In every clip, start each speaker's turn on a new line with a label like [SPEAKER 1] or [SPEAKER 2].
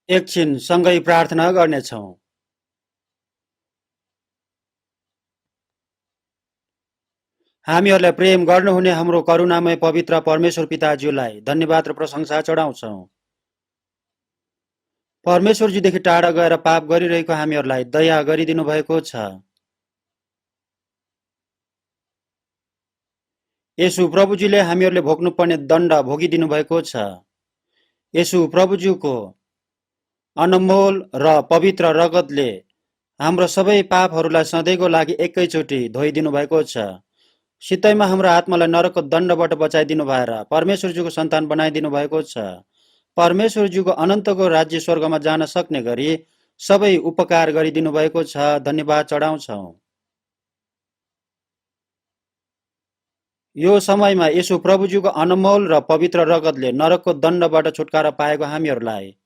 [SPEAKER 1] एकछिन सँगै प्रार्थना गर्नेछौँ। हामीहरूलाई प्रेम गर्नुहुने हाम्रो करुणामय पवित्र परमेश्वर पिताज्यूलाई धन्यवाद र प्रशंसा चढाउँछौँ। परमेश्वरज्यूदेखि टाढा गएर पाप गरिरहेको हामीहरूलाई दया गरिदिनु भएको छ। यसु प्रभुज्यूले हामीहरूले भोग्नुपर्ने दण्ड भोगिदिनु भएको छ। यसु प्रभुज्यूको अनमोल र पवित्र रगतले हाम्रो सबै पापहरूलाई सधैँको लागि एकैचोटि धोइदिनु भएको छ। सित्तैमा हाम्रो आत्मालाई नरकको दण्डबाट बचाइदिनु भएर परमेश्वरज्यूको सन्तान बनाइदिनु भएको छ। परमेश्वरज्यूको अनन्तको राज्य स्वर्गमा जान सक्ने गरी सबै उपकार गरिदिनु भएको छ। धन्यवाद चढाउँछौँ। यो समयमा यसु प्रभुज्यूको अनमोल र पवित्र रगतले नरकको दण्डबाट छुटकारा पाएको हामीहरूलाई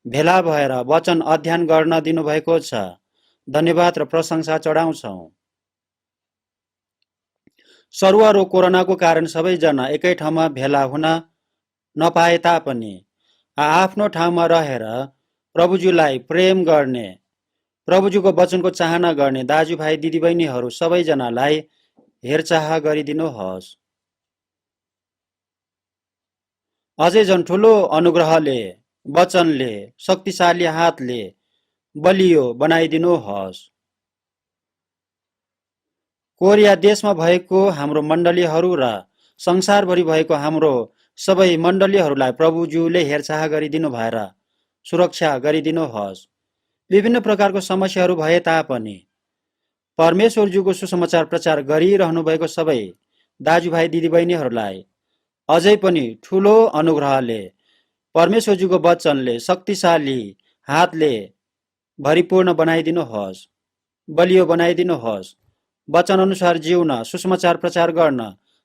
[SPEAKER 1] भेला भएर वचन अध्ययन गर्न दिनुभएको छ। धन्यवाद र प्रशंसा चढाउँछौँ। सरुवा रोग कोरोनाको कारण सबैजना एकै ठाउँमा भेला हुन नपाए तापनि आफ्नो ठाउँमा रहेर प्रभुज्यूलाई प्रेम गर्ने, प्रभुज्यूको वचनको चाहना गर्ने दाजुभाइ दिदीबहिनीहरू सबैजनालाई हेरचाह गरिदिनुहोस्। अझै झन् ठुलो अनुग्रहले, वचनले, शक्तिशाली हातले बलियो बनाइदिनुहोस्। कोरिया देशमा भएको हाम्रो मण्डलीहरू र संसारभरि भएको हाम्रो सबै मण्डलीहरूलाई प्रभुज्यूले हेरचाह गरिदिनु भएर सुरक्षा गरिदिनुहोस्। विभिन्न प्रकारको समस्याहरू भए तापनि परमेश्वरज्यूको सुसमाचार प्रचार गरिरहनु भएको सबै दाजुभाइ दिदीबहिनीहरूलाई अझै पनि ठुलो अनुग्रहले, परमेश्वरज्यूको वचनले, शक्तिशाली हातले भरिपूर्ण बनाइदिनुहोस्, बलियो बनाइदिनुहोस्। वचन अनुसार जिउन, सुसमाचार प्रचार गर्न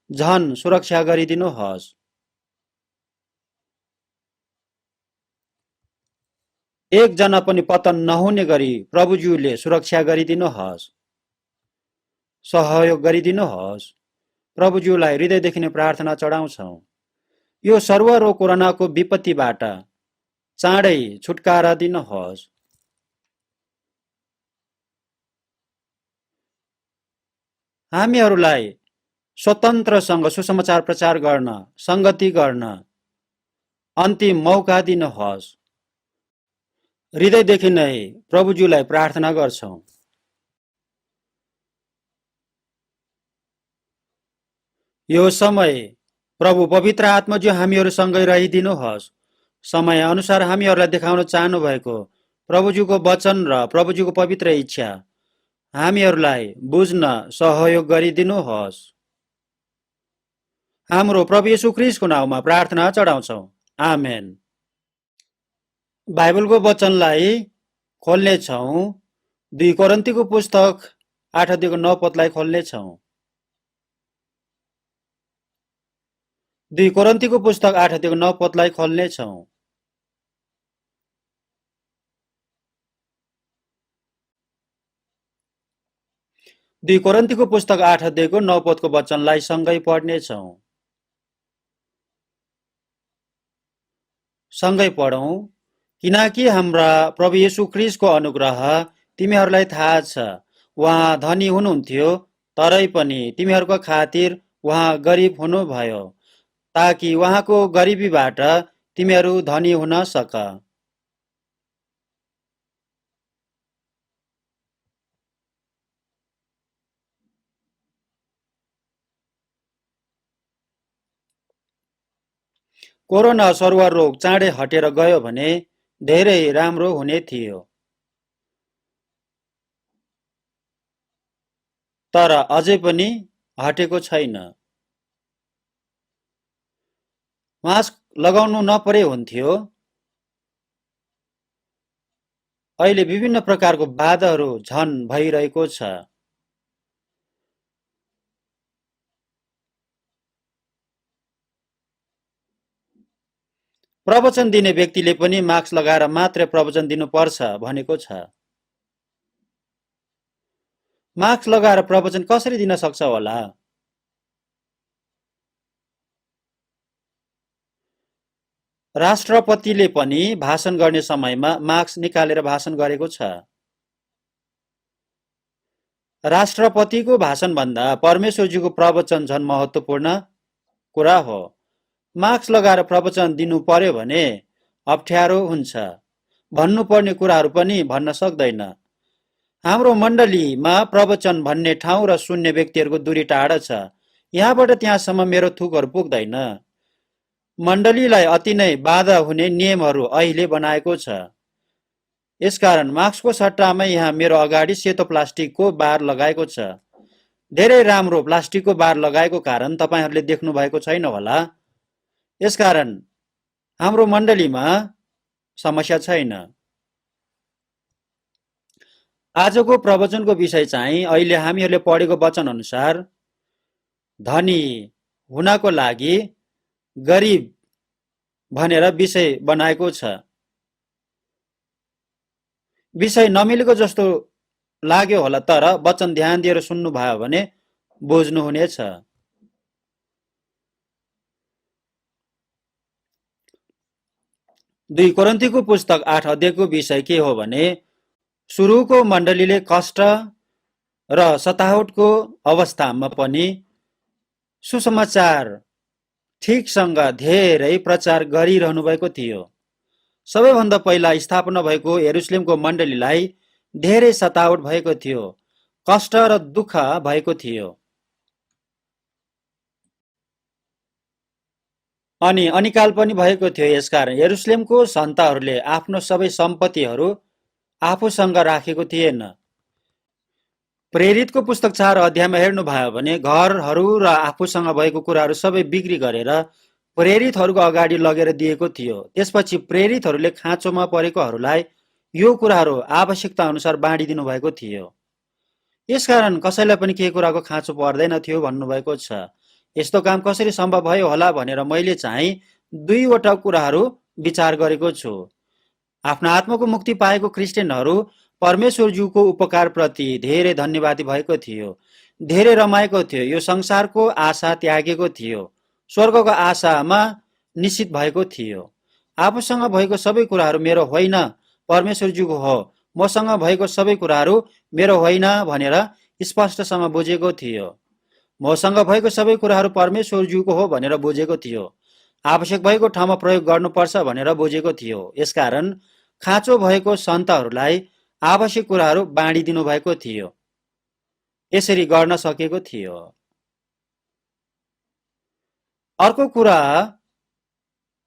[SPEAKER 1] झन सुरक्षा गरिदिनुहोस्। एकजना पनि पतन नहुने गरी प्रभुज्यूले सुरक्षा गरिदिनुहोस्, सहयोग गरिदिनुहोस्। प्रभुज्यूलाई हृदयदेखि नै प्रार्थना चढाउँछौँ। यो सर्वरोग कोरोनाको विपत्तिबाट चाँडै छुटकारा दिनुहोस्। हामीहरूलाई स्वतन्त्रसँग सुसमाचार प्रचार गर्न, संगति गर्न अन्तिम मौका दिनुहोस्। हृदयदेखि नै प्रभुज्यूलाई प्रार्थना गर्छौँ। यो समय प्रभु पवित्र आत्माज्यू हामीहरूसँगै रहिदिनुहोस्। समय अनुसार हामीहरूलाई देखाउन चाहनु भएको प्रभुज्यूको वचन र प्रभुज्यूको पवित्र इच्छा हामीहरूलाई बुझ्न सहयोग गरिदिनुहोस्। हाम्रो प्रभु येशू ख्रीष्टको नाउँमा प्रार्थना चढाउँछौँ। आमेन। बाइबलको वचनलाई खोल्नेछौँ। 2 कोरिन्थीको पुस्तक 8 अध्यायको 9 पदलाई खोल्नेछौँ। 2 कोरिन्थीको पुस्तक 8 अध्यायको 9 पदलाई खोल्नेछौँ। दुई कोरिन्थीको पुस्तक 8 अध्यायको 9 पदको वचनलाई सँगै पढ्नेछौँ। सँगै पढौँ। किनकि हाम्रा प्रभु येशू ख्रीष्टको अनुग्रह तिमीहरूलाई थाहा छ। उहाँ धनी हुनुहुन्थ्यो, तरै पनि तिमीहरूको खातिर उहाँ गरिब हुनुभयो, ताकि उहाँको गरिबीबाट तिमीहरू धनी हुन सक। कोरोना सरुवा रोग चाँडै हटेर गयो भने धेरै राम्रो हुने थियो। तर अझै पनि हटेको छैन। मास्क लगाउनु नपरे हुन्थ्यो। अहिले विभिन्न प्रकारको बाधाहरू झन भइरहेको छ। प्रवचन दिने व्यक्तिले पनि मास्क लगाएर मात्र प्रवचन दिनुपर्छ भनेको छ। मास्क लगाएर प्रवचन कसरी दिन सक्छ होला? राष्ट्रपतिले पनि भाषण गर्ने समयमा मास्क निकालेर भाषण गरेको छ। राष्ट्रपतिको भाषणभन्दा परमेश्वरजीको प्रवचन झन् महत्त्वपूर्ण कुरा हो। मास्क लगाएर प्रवचन दिनु पर्यो भने अप्ठ्यारो हुन्छ, भन्नुपर्ने कुराहरू पनि भन्न सक्दैन। हाम्रो मण्डलीमा प्रवचन भन्ने ठाउँ र सुन्ने व्यक्तिहरूको दूरी टाढा छ। यहाँबाट त्यहाँसम्म मेरो थुकहरू पुग्दैन। मण्डलीलाई अति नै बाधा हुने नियमहरू अहिले बनाएको छ। यसकारण मास्कको सट्टामा यहाँ मेरो अगाडि सेतो प्लास्टिकको बार लगाएको छ। धेरै राम्रो प्लास्टिकको बार लगाएको कारण तपाईहरूले देख्नु भएको छैन होला। यसकारण हाम्रो मण्डलीमा समस्या छैन। आजको प्रवचनको विषय चाहिँ अहिले हामीहरूले पढेको वचन अनुसार धनी हुनको लागि गरिब भनेर विषय बनाएको छ। विषय नमिलेको जस्तो लाग्यो होला, तर वचन ध्यान दिएर सुन्नुभयो भने बुझ्नुहुनेछ। 2 कोरिन्थीको पुस्तक 8 अध्यायको विषय के हो भने सुरुको मण्डलीले कष्ट र सतावटको अवस्थामा पनि सुसमाचार ठिकसँग धेरै प्रचार गरिरहनु भएको थियो। सबैभन्दा पहिला स्थापना भएको यरुशलेमको मण्डलीलाई धेरै सतावट भएको थियो, कष्ट र दुःख भएको थियो। अनि अनिकाल पनि भएको थियो। यसकारण यरुशलेमको सन्ताहरूले आफ्नो सबै सम्पत्तिहरू आफूसँग राखेको थिएन। प्रेरितको पुस्तक 4 अध्यायमा हेर्नुभयो भने घरहरू र आफूसँग भएको कुराहरू सबै बिक्री गरेर प्रेरितहरूको अगाडि लगेर दिएको थियो। त्यसपछि प्रेरितहरूले खाँचोमा परेकोहरूलाई यो कुराहरू आवश्यकता अनुसार बाँडिदिनु भएको थियो। यसकारण कसैलाई पनि केही कुराको खाँचो पर्दैन थियो भन्नुभएको छ। यस्तो काम कसरी सम्भव भयो होला भनेर मैले चाहिँ 2वटा कुराहरू विचार गरेको छु। आफ्नो आत्माको मुक्ति पाएको क्रिस्चियनहरू परमेश्वरज्यूको उपकारप्रति धेरै धन्यवादी भएको थियो, धेरै रमाएको थियो। यो संसारको आशा त्यागेको थियो, स्वर्गको आशामा निश्चित भएको थियो। आफूसँग भएको सबै कुराहरू मेरो होइन, परमेश्वरज्यूको हो। मसँग भएको सबै कुराहरू मेरो होइन भनेर स्पष्टसँग बुझेको थियो। मसँग भएको सबै कुराहरू परमेश्वरज्यूको हो भनेर बुझेको थियो। आवश्यक भएको ठाउँमा प्रयोग गर्नुपर्छ भनेर बुझेको थियो। यसकारण खाँचो भएको सन्तहरूलाई आवश्यक कुराहरू बाँडिदिनु भएको थियो। यसरी गर्न सकेको थियो।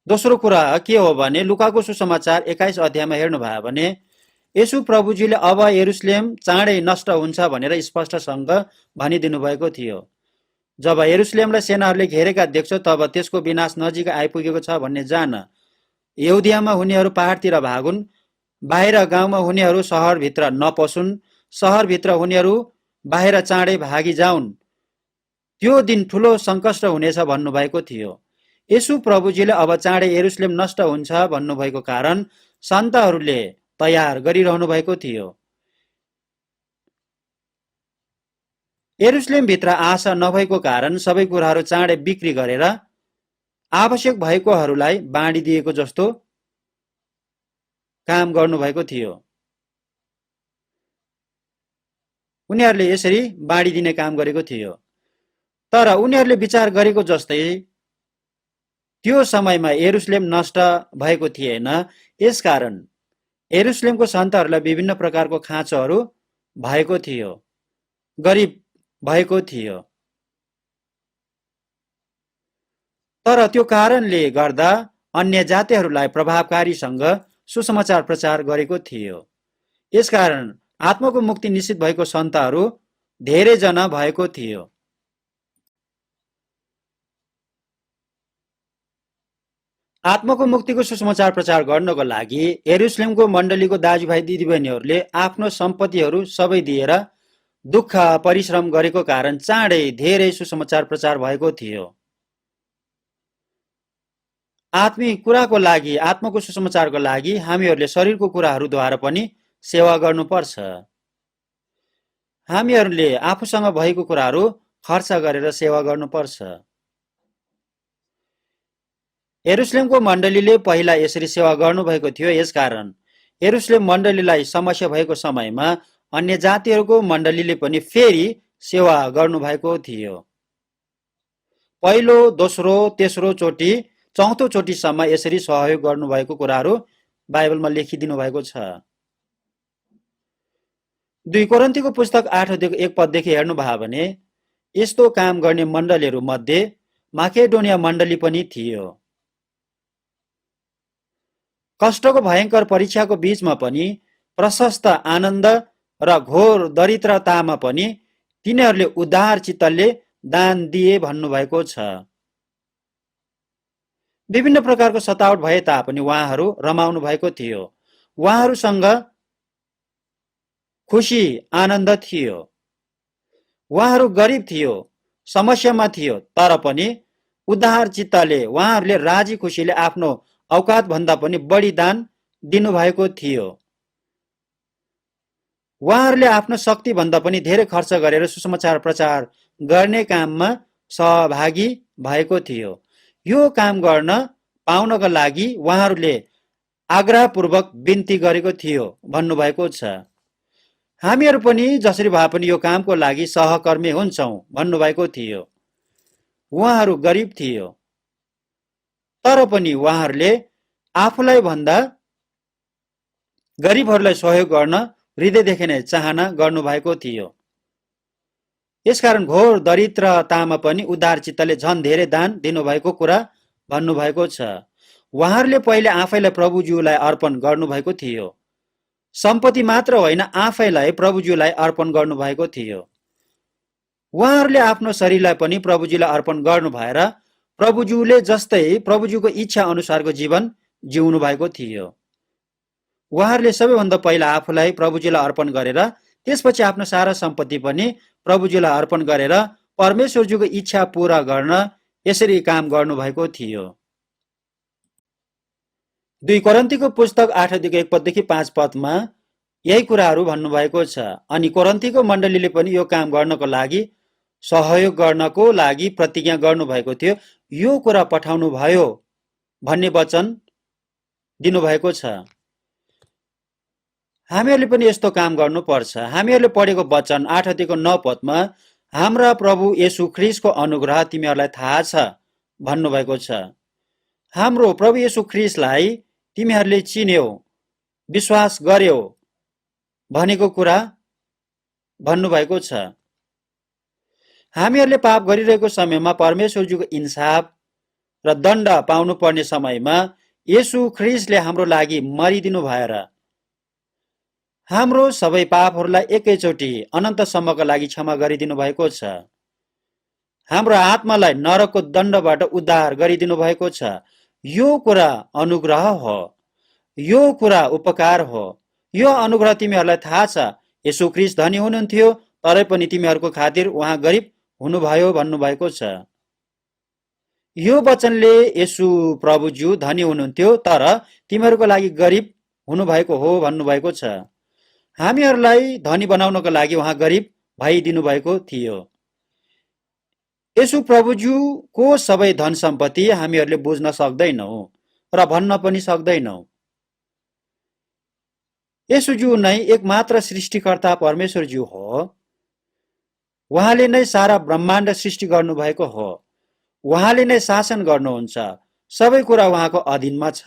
[SPEAKER 1] दोस्रो कुरा के हो भने लुकाको सुसमाचार 21 अध्यायमा हेर्नुभयो भने यसु प्रभुजीले अब यरुशलेम चाँडै नष्ट हुन्छ भनेर स्पष्टसँग भनिदिनु भएको थियो। जब यरुशलेमलाई सेनाहरूले घेरेका देख्छ तब त्यसको विनाश नजिक आइपुगेको छ भन्ने जान। यहुदियामा हुनेहरू पहाडतिर भागुन्, बाहिर गाउँमा हुनेहरू सहरभित्र नपसुन्, सहरभित्र हुनेहरू बाहिर चाँडै भागी जाउन्। त्यो दिन ठुलो सङ्कष्ट हुनेछ भन्नुभएको थियो। यसु प्रभुजीले अब चाँडै यरुशलेम नष्ट हुन्छ भन्नुभएको कारण सन्तहरूले तयार गरिरहनु भएको थियो। यरुशलेमभित्र आशा नभएको कारण सबै कुराहरू चाँडै बिक्री गरेर आवश्यक भएकोहरूलाई बाँडिदिएको जस्तो काम गर्नुभएको थियो। उनीहरूले यसरी बाँडिदिने काम गरेको थियो। तर उनीहरूले विचार गरेको जस्तै त्यो समयमा यरुशलेम नष्ट भएको थिएन। यसकारण यरुशलेमको सन्तहरूलाई विभिन्न प्रकारको खाँचोहरू भएको थियो, गरिब भएको थियो। तर त्यो कारणले गर्दा अन्य जातिहरूलाई प्रभावकारीसँग सुसमाचार प्रचार गरेको थियो। यसकारण आत्माको मुक्ति निश्चित भएको सन्तहरू धेरैजना भएको थियो। आत्माको मुक्तिको सुसमाचार प्रचार गर्नको लागि यरुशलेमको मण्डलीको दाजुभाइ दिदीबहिनीहरूले आफ्नो सम्पत्तिहरू सबै दिएर दुःख परिश्रम गरेको कारण चाँडै धेरै सुसमाचार प्रचार भएको थियो। आत्मिक कुराको लागि, आत्माको सुसमाचारको लागि हामीहरूले शरीरको कुराहरूद्वारा पनि सेवा गर्नुपर्छ। हामीहरूले आफूसँग भएको कुराहरू खर्च गरेर सेवा गर्नुपर्छ। यरुशलेमको मण्डलीले पहिला यसरी सेवा गर्नुभएको थियो। यसकारण यरुशलेम मण्डलीलाई समस्या भएको समयमा अन्य जातिहरूको मण्डलीले पनि फेरि सेवा गर्नुभएको थियो। पहिलो, दोस्रो, तेस्रो चोटि, चौथो चोटिसम्म यसरी सहयोग गर्नुभएको कुराहरू बाइबलमा लेखिदिनु भएको छ। 2 कोरिन्थीको पुस्तक 8:1 हेर्नुभयो भने यस्तो काम गर्ने मण्डलीहरू मध्ये माकेडोनिया मण्डली पनि थियो। कष्टको भयंकर परीक्षाको बीचमा पनि प्रशस्त आनन्द र घोर दरिद्रतामा पनि तिनीहरूले उदार चित्तले दान दिए भन्नुभएको छ। विभिन्न प्रकारको सतावट भए तापनि उहाँहरू रमाउनु भएको थियो। उहाँहरूसँग खुसी आनन्द थियो। उहाँहरू गरिब थियो, समस्यामा थियो, तर पनि उदार चित्तले उहाँहरूले राजी खुसीले आफ्नो औकात भन्दा पनि बढी दान दिनुभएको थियो। उहाँहरूले आफ्नो शक्ति भन्दा पनि धेरै खर्च गरेर सुसमाचार प्रचार गर्ने काममा सहभागी भएको थियो। यो काम गर्न पाउनको लागि उहाँहरूले आग्रहपूर्वक बिन्ती गरेको थियो भन्नुभएको छ। हामीहरू पनि जसरी भए पनि यो कामको लागि सहकर्मी हुन्छौँ भन्नुभएको थियो। उहाँहरू गरिब थियो, तर पनि उहाँहरूले आफूलाई भन्दा गरिबहरूलाई सहयोग गर्न हृदयदेखि नै चाहना गर्नुभएको थियो। यसकारण घोर दरिद्रतामा पनि उदार चित्तले झन् धेरै दान दिनुभएको कुरा भन्नुभएको छ। उहाँहरूले पहिले आफैलाई प्रभुज्यूलाई अर्पण गर्नुभएको थियो। सम्पत्ति मात्र होइन, आफैलाई प्रभुज्यूलाई अर्पण गर्नुभएको थियो। उहाँहरूले आफ्नो शरीरलाई पनि प्रभुज्यूलाई अर्पण गर्नु भएर प्रभुज्यूले जस्तै प्रभुज्यूको इच्छा अनुसारको जीवन जिउनु भएको थियो। उहाँहरूले सबैभन्दा पहिला आफूलाई प्रभुज्यूलाई अर्पण गरेर त्यसपछि आफ्नो सारा सम्पत्ति पनि प्रभुज्यूलाई अर्पण गरेर परमेश्वरज्यूको इच्छा पूरा गर्न यसरी काम गर्नुभएको थियो। 2 कोरिन्थीको पुस्तक 8:1-5 यही कुराहरू भन्नुभएको छ। अनि कोरिन्थीको मण्डलीले पनि यो काम गर्नको लागि सहयोग गर्नको लागि प्रतिज्ञा गर्नुभएको थियो। यो कुरा पठाउनु भयो भन्ने वचन दिनुभएको छ। हामीहरूले पनि यस्तो काम गर्नुपर्छ। हामीहरूले पढेको वचन 8:9 हाम्रा प्रभु येशू ख्रीष्टको अनुग्रह तिमीहरूलाई थाहा छ भन्नुभएको छ। हाम्रो प्रभु येशू ख्रीष्टलाई तिमीहरूले चिन्यौ, विश्वास गर्यौ भनेको कुरा भन्नुभएको छ। हामीहरूले पाप गरिरहेको समयमा परमेश्वरज्यूको इन्साफ र दण्ड पाउनु पर्ने समयमा येशू ख्रीष्टले हाम्रो लागि मरिदिनु भएर हाम्रो सबै पापहरूलाई एकैचोटि अनन्तसम्मका लागि क्षमा गरिदिनु भएको छ। हाम्रो आत्मालाई नरकको दण्डबाट उद्धार गरिदिनु भएको छ। यो कुरा अनुग्रह हो, यो कुरा उपकार हो। यो अनुग्रह तिमीहरूलाई थाहा छ। येशू ख्रीष्ट धनी हुनुहुन्थ्यो, तरै पनि तिमीहरूको खातिर उहाँ गरिब हुनुभयो भन्नुभएको छ। यो वचनले येशू प्रभुज्यू धनी हुनुहुन्थ्यो तर तिमीहरूको लागि गरिब हुनुभएको हो भन्नुभएको छ। हामीहरूलाई धनी बनाउनको लागि उहाँ गरिब भइदिनु भएको थियो। येशू प्रभुज्यूको सबै धन सम्पत्ति हामीहरूले बुझ्न सक्दैनौँ र भन्न पनि सक्दैनौँ। येशूज्यू नै एकमात्र सृष्टिकर्ता परमेश्वरज्यू हो। उहाँले नै सारा ब्रह्माण्ड सृष्टि गर्नुभएको हो। उहाँले नै शासन गर्नुहुन्छ। सबै कुरा उहाँको अधीनमा छ।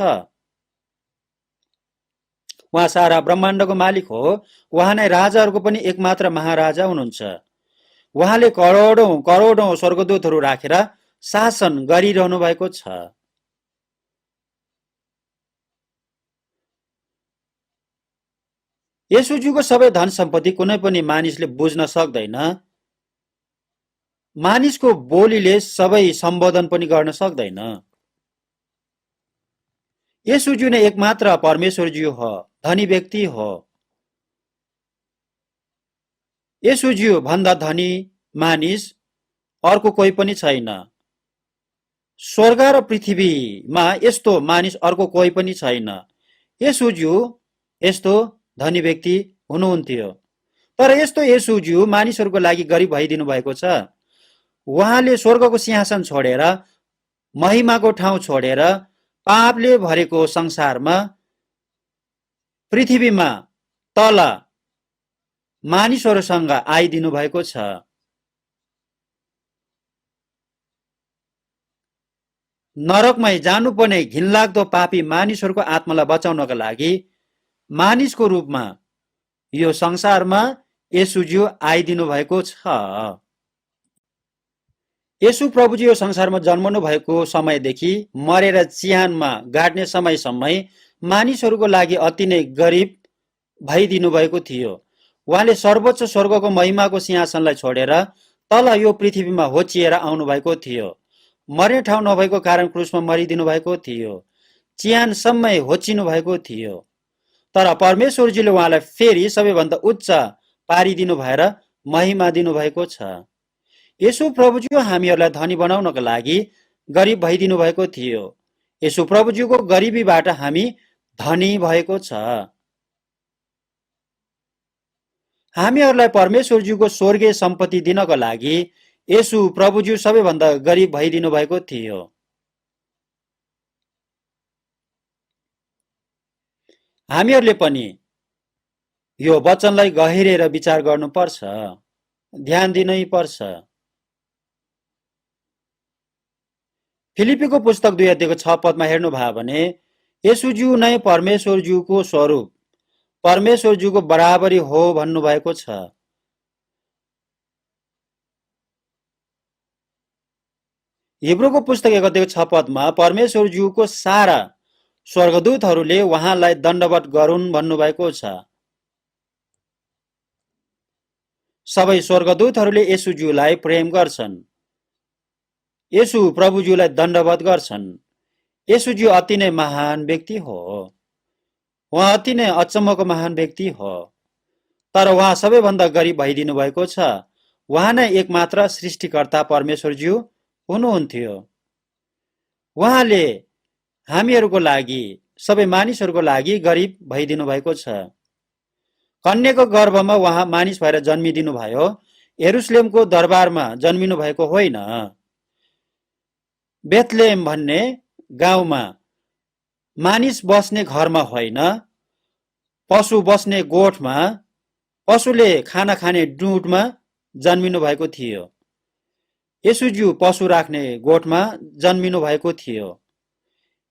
[SPEAKER 1] उहाँ सारा ब्रह्माण्डको मालिक हो। उहाँ नै राजाहरूको पनि एकमात्र महाराजा हुनुहुन्छ। उहाँले करोडौं करोडौं स्वर्गदूतहरू राखेर शासन गरिरहनु भएको छ। येशूज्यूको सबै धन सम्पत्ति कुनै पनि मानिसले बुझ्न सक्दैन। मानिसको बोलीले सबै सम्बोधन पनि गर्न सक्दैन। येशूज्यू नै एकमात्र परमेश्वरज्यू हो, धनी व्यक्ति हो। येशूज्यू भन्दा धनी मानिस अर्को कोही पनि छैन। स्वर्ग र पृथ्वीमा यस्तो मानिस अर्को कोही पनि छैन। येशूज्यू यस्तो धनी व्यक्ति हुनुहुन्थ्यो। तर यस्तो येशूज्यू मानिसहरूको लागि गरिब भइदिनु भएको छ। उहाँले स्वर्गको सिंहासन छोडेर, महिमाको ठाउँ छोडेर पापले भरेको संसारमा, पृथ्वीमा तल मानिसहरूसँग आइदिनु भएको छ। नरकमै जानुपर्ने घिनलाग्दो पापी मानिसहरूको आत्मालाई बचाउनका लागि मानिसको रूपमा यो संसारमा येशूज्यू आइदिनु भएको छ। येशू प्रभुजी यो संसारमा जन्मनु भएको समयदेखि मरेर चिहानमा गाड्ने समयसम्मै मानिसहरूको लागि अति नै गरिब भइदिनु भएको थियो। उहाँले सर्वोच्च स्वर्गको महिमाको सिंहासनलाई छोडेर तल यो पृथ्वीमा होचिएर आउनु भएको थियो। मर्ने ठाउँ नभएको कारण क्रुसमा मरिदिनु भएको थियो। चिहानसम्मै होचिनु भएको थियो। तर परमेश्वरजीले उहाँलाई फेरि सबैभन्दा उच्च पारिदिनु भएर महिमा दिनुभएको छ। येशू प्रभुज्यू हामीहरूलाई धनी बनाउनका लागि गरिब भइदिनु भएको थियो। येशू प्रभुज्यूको गरिबीबाट हामी धनी भएको छ। हामीहरूलाई परमेश्वरज्यूको स्वर्गीय सम्पत्ति दिनको लागि येशू प्रभुज्यू सबैभन्दा गरिब भइदिनु भएको थियो। हामीहरूले पनि यो वचनलाई गहिरेर विचार गर्नुपर्छ, ध्यान दिनै पर्छ। फिलिपीको पुस्तक 2 अध्यायको 6 पदमा हेर्नुभयो भने येशूज्यू नै परमेश्वरज्यूको स्वरूप, परमेश्वरज्यूको बराबरी हो भन्नुभएको छ। हिब्रूको पुस्तक 1 अध्यायको 6 पदमा परमेश्वरज्यूको सारा स्वर्गदूतहरूले उहाँलाई दण्डवत गरून् भन्नुभएको छ। सबै स्वर्गदूतहरूले येशूज्यूलाई प्रेम गर्छन्, येशू प्रभुज्यूलाई दण्डवत गर्छन्। येशूज्यू अति नै महान व्यक्ति हो, उहाँ अति नै अचम्मको महान व्यक्ति हो। तर उहाँ सबैभन्दा गरिब भइदिनु भएको छ। उहाँ नै एकमात्र सृष्टिकर्ता परमेश्वरज्यू हुनुहुन्थ्यो। उहाँले हामीहरूको लागि, सबै मानिसहरूको लागि गरिब भइदिनु भएको छ। कन्याको गर्भमा उहाँ मानिस भएर जन्मिदिनु भयो। यरुसलेमको दरबारमा जन्मिनु भएको होइन, बेथलेम भन्ने गाउँमा मानिस बस्ने घरमा होइन, पशु बस्ने गोठमा, पशुले खाना खाने डुँडमा जन्मिनु भएको थियो। येशूज्यू पशु राख्ने गोठमा जन्मिनु भएको थियो।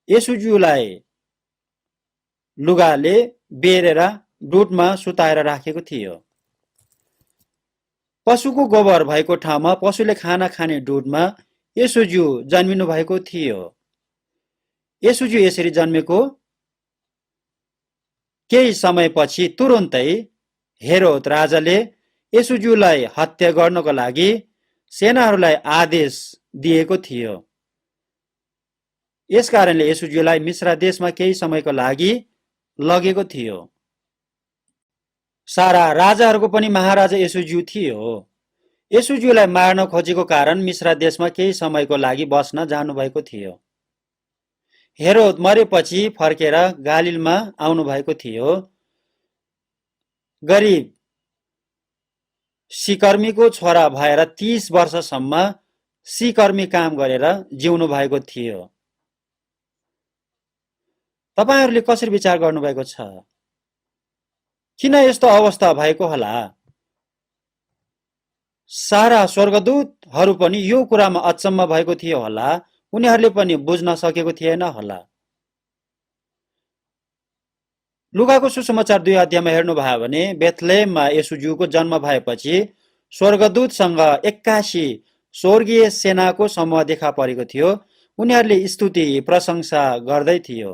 [SPEAKER 1] येशूज्यूलाई लुगाले बेरेर डुँडमा सुताएर राखेको थियो। पशुको गोबर भएको ठाउँमा, पशुले खाना खाने डुँडमा येशूज्यू जन्मिनु भएको थियो। येशूज्यू यसरी जन्मेको केही समयपछि तुरुन्तै हेरोद राजाले येशूज्यूलाई हत्या गर्नको लागि सेनाहरूलाई आदेश दिएको थियो। यसकारणले येशूज्यूलाई मिश्र देशमा केही समयको लागि लगेको थियो। सारा राजाहरूको पनि महाराजा येशूज्यू थियो। येशूज्यूलाई मार्न खोजेको कारण मिश्र देशमा केही समयको लागि बस्न जानुभएको थियो। हेरोद मरेपछि फर्केर गालिलमा आउनु भएको थियो। गरिब सिकर्मीको छोरा भएर 30 वर्षसम्म सिकर्मी काम गरेर जिउनु भएको थियो। तपाईहरूले कसरी विचार गर्नुभएको छ? किन यस्तो अवस्था भएको होला? सारा स्वर्गदूतहरू पनि यो कुरामा अचम्म भएको थियो होला। उनीहरूले पनि बुझ्न सकेको थिएन होला। लुकाको सुसमाचार 2 अध्यायमा हेर्नुभयो भने बेथलेममा येशूज्यूको जन्म भएपछि स्वर्गदूतसँग 81 स्वर्गीय सेनाको समूह देखा परेको थियो। उनीहरूले स्तुति प्रशंसा गर्दै थियो।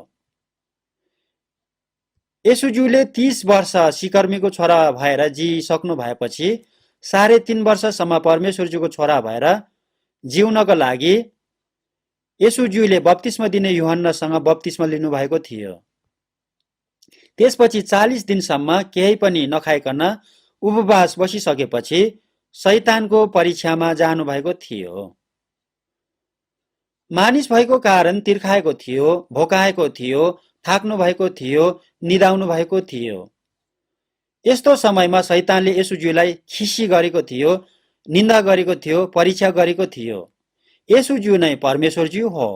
[SPEAKER 1] येशूज्यूले 30 वर्ष सिकर्मीको छोरा भएर जिइसक्नु भएपछि 3.5 वर्षसम्म परमेश्वरज्यूको छोरा भएर जिउनको लागि येशूज्यूले बप्तिस्मा दिने यूहन्नासँग बप्तिस्मा लिनु भएको थियो। त्यसपछि 40 दिनसम्म केही पनि नखाइकन उपवास बसिसकेपछि शैतानको परीक्षामा जानु भएको थियो। मानिस भएको कारण तिर्खाएको थियो, भोकाएको थियो, थाक्नु भएको थियो, निदाउनु भएको थियो। यस्तो समयमा शैतानले येशूज्यूलाई खिसी गरेको थियो, निन्दा गरेको थियो, परीक्षा गरेको थियो। येशूज्यू नै परमेश्वरज्यू हो।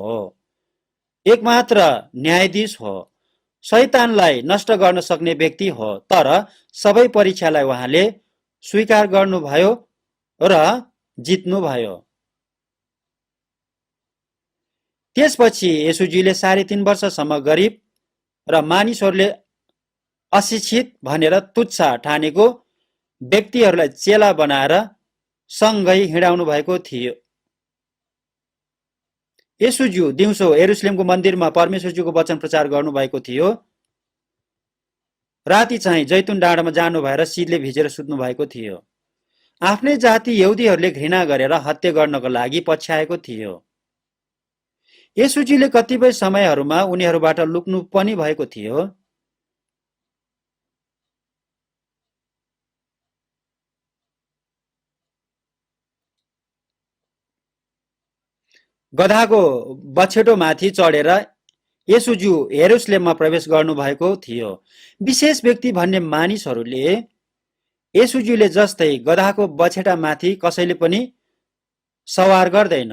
[SPEAKER 1] एक मात्र न्यायाधीश हो, शैतानलाई नष्ट गर्न सक्ने व्यक्ति हो, तर सबै परीक्षालाई उहाँले स्वीकार गर्नुभयो र जित्नुभयो। त्यसपछि येशूजीले 3.5 वर्षसम्म गरिब र मानिसहरूले अशिक्षित भनेर तुच्छ ठानेको व्यक्तिहरूलाई चेला बनाएर सँगै हिँडाउनु भएको थियो। येशूज्यू दिउँसो यरुशलेमको मन्दिरमा परमेश्वरज्यूको वचन प्रचार गर्नुभएको थियो। राति चाहिँ जैतुन डाँडामा जानु भएर शीतले भिजेर सुत्नु भएको थियो। आफ्नै जाति यहुदीहरूले घृणा गरेर हत्या गर्नको लागि पछ्याएको थियो। येशूजीले कतिपय समयहरूमा उनीहरूबाट लुक्नु पनि भएको थियो। गधाको बछेटो माथि चढेर येशूज्यू यरुशलेममा प्रवेश गर्नुभएको थियो। विशेष व्यक्ति भन्ने मानिसहरूले येशूज्यूले जस्तै गधाको बछेटा माथि कसैले पनि सवार गर्दैन।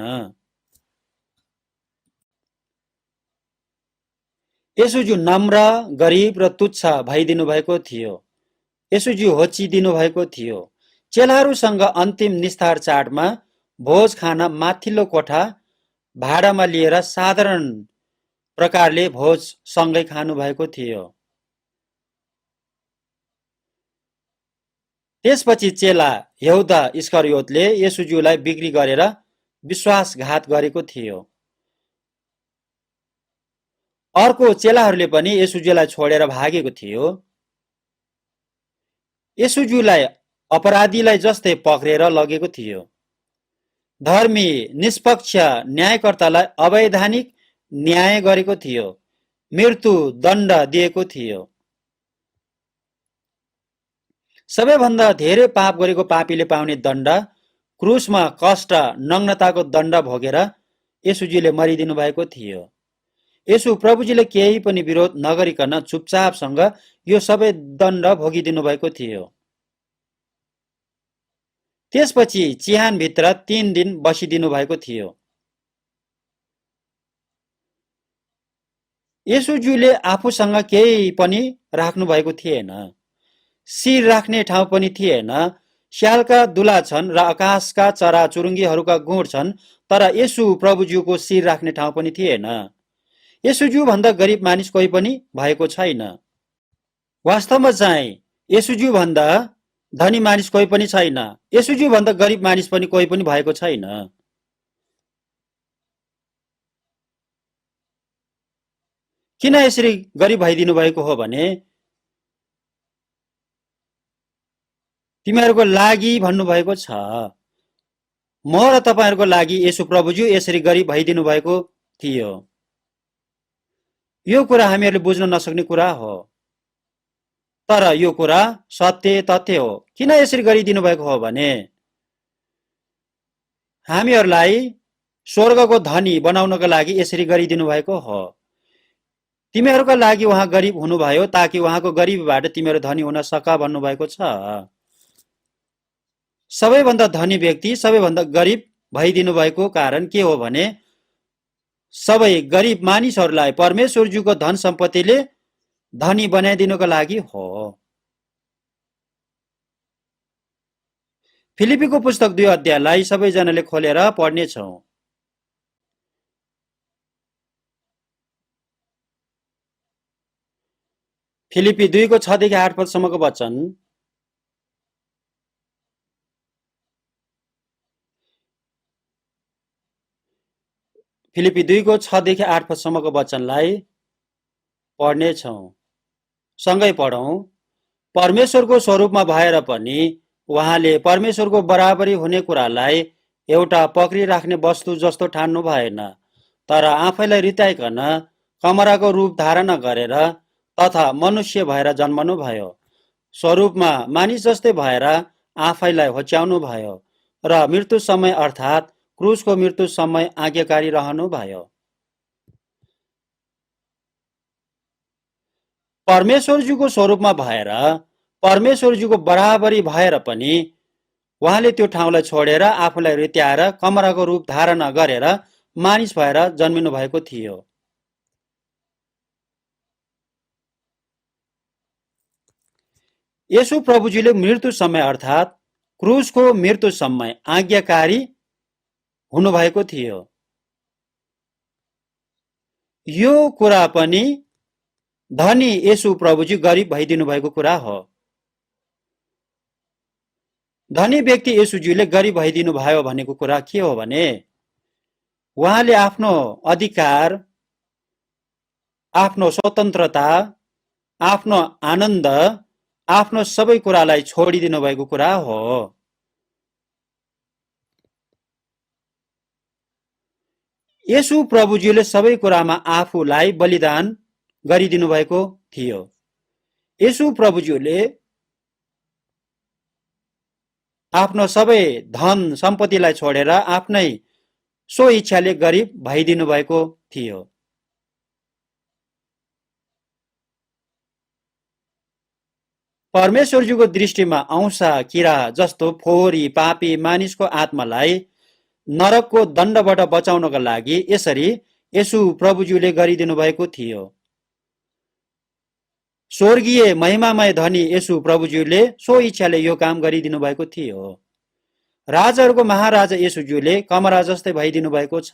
[SPEAKER 1] येशूज्यू नम्र, गरिब र तुच्छ भइदिनु भएको थियो। येशूज्यू होचिदिनु भएको थियो। चेलाहरूसँग अन्तिम निस्तार चाडमा भोज खान माथिल्लो कोठा भाडामा लिएर साधारण प्रकारले भोज सँगै खानु भएको थियो। त्यसपछि चेला यहुदा इस्करियोतले येशूज्यूलाई बिक्री गरेर विश्वासघात गरेको थियो। अर्को चेलाहरूले पनि येशूज्यूलाई छोडेर भागेको थियो। येशूज्यूलाई अपराधीलाई जस्तै पक्रेर लगेको थियो। धर्मी निष्पक्ष न्यायकर्तालाई अवैधानिक न्याय गरेको थियो। मृत्यु दण्ड दिएको थियो। सबैभन्दा धेरै पाप गरेको पापीले पाउने दण्ड, क्रुसमा कष्ट, नग्नताको दण्ड भोगेर येशूजीले मरिदिनु भएको थियो। येशू प्रभुजीले केही पनि विरोध नगरिकन चुपचापसँग यो सबै दण्ड भोगिदिनु भएको थियो। त्यसपछि चिहानभित्र 3 दिन बसिदिनु भएको थियो। येशूज्यूले आफूसँग केही पनि राख्नु भएको थिएन। शिर राख्ने ठाउँ पनि थिएन। स्यालका दुला छन् र आकाशका चरा चुरुङ्गीहरूका गुण छन्, तर येशू प्रभुज्यूको शिर राख्ने ठाउँ पनि थिएन। येशूज्यू भन्दा गरिब मानिस कोही पनि भएको छैन। वास्तवमा चाहिँ येशूज्यू भन्दा धनी मानिस कोही पनि छैन। येशूज्यू भन्दा गरिब मानिस पनि कोही पनि भएको छैन। किन यसरी गरिब भइदिनु भएको हो भने तिमीहरूको लागि भन्नुभएको छ। म र तपाईहरूको लागि येशू प्रभुज्यू यसरी गरिब भइदिनु भएको थियो। यो कुरा हामीहरूले बुझ्न नसक्ने कुरा हो, तर यो कुरा सत्य तथ्य हो। किन यसरी गरिदिनु भएको हो भने हामीहरूलाई स्वर्गको धनी बनाउनको लागि यसरी गरिदिनु भएको हो। तिमीहरूका लागि उहाँ गरिब हुनुभयो ताकि उहाँको गरिबीबाट तिमीहरू धनी हुन सक भन्नुभएको छ। सबैभन्दा धनी व्यक्ति सबैभन्दा गरिब भइदिनु भएको कारण के हो भने सबै गरिब मानिसहरूलाई परमेश्वरज्यूको धन सम्पत्तिले धनी बनाइदिनुको लागि हो। फिलिपीको पुस्तक 2 अध्यायलाई सबैजनाले खोलेर पढ्नेछौँ। फिलिपी 2 को 6 देखि 8 पदसम्मको वचन। फिलिपी 2 को 6 देखि 8 पदसम्मको वचनलाई पढ्नेछौँ। सँगै पढौँ। परमेश्वरको स्वरूपमा भएर पनि उहाँले परमेश्वरको बराबरी हुने कुरालाई एउटा पक्रिराख्ने वस्तु जस्तो ठान्नु भएन, तर आफैलाई रित्याइकन कमराको रूप धारण गरेर तथा मनुष्य भएर जन्मनु भयो। स्वरूपमा मानिस जस्तै भएर आफैलाई होच्याउनु भयो र मृत्यु समय अर्थात् क्रुसको मृत्यु समय आज्ञाकारी रहनु भयो। परमेश्वरज्यूको स्वरूपमा भएर परमेश्वरज्यूको बराबरी भएर पनि उहाँले त्यो ठाउँलाई छोडेर आफूलाई रित्याएर कमराको रूप धारण गरेर मानिस भएर जन्मिनु भएको थियो। यसु प्रभुजीले मृत्यु समय अर्थात् क्रुसको मृत्यु समय आज्ञाकारी हुनुभएको थियो। यो कुरा पनि धनी यसु प्रभुजी गरिब भइदिनु भएको कुरा हो। धनी व्यक्ति यसुजीले गरिब भइदिनु भयो भनेको कुरा के हो भने उहाँले आफ्नो अधिकार, आफ्नो स्वतन्त्रता, आफ्नो आनन्द, आफ्नो सबै कुरालाई छोडिदिनु भएको कुरा हो। यसु प्रभुजीले सबै कुरामा आफूलाई बलिदान गरिदिनु भएको थियो। यसु प्रभुजीले आफ्नो सबै धन सम्पत्तिलाई छोडेर आफ्नै सो इच्छाले गरिब भइदिनु भएको थियो। परमेश्वरजीको दृष्टिमा औंसा किरा जस्तो फोहोरी पापी मानिसको आत्मालाई नरकको दण्डबाट बचाउनका लागि यसरी यसु प्रभुज्यूले गरिदिनु भएको थियो। स्वर्गीय महिमामय धनी यसु प्रभुज्यूले सो इच्छाले यो काम गरिदिनु भएको थियो। राजाहरूको महाराजा यसुज्यूले कमरा जस्तै भइदिनु भएको छ।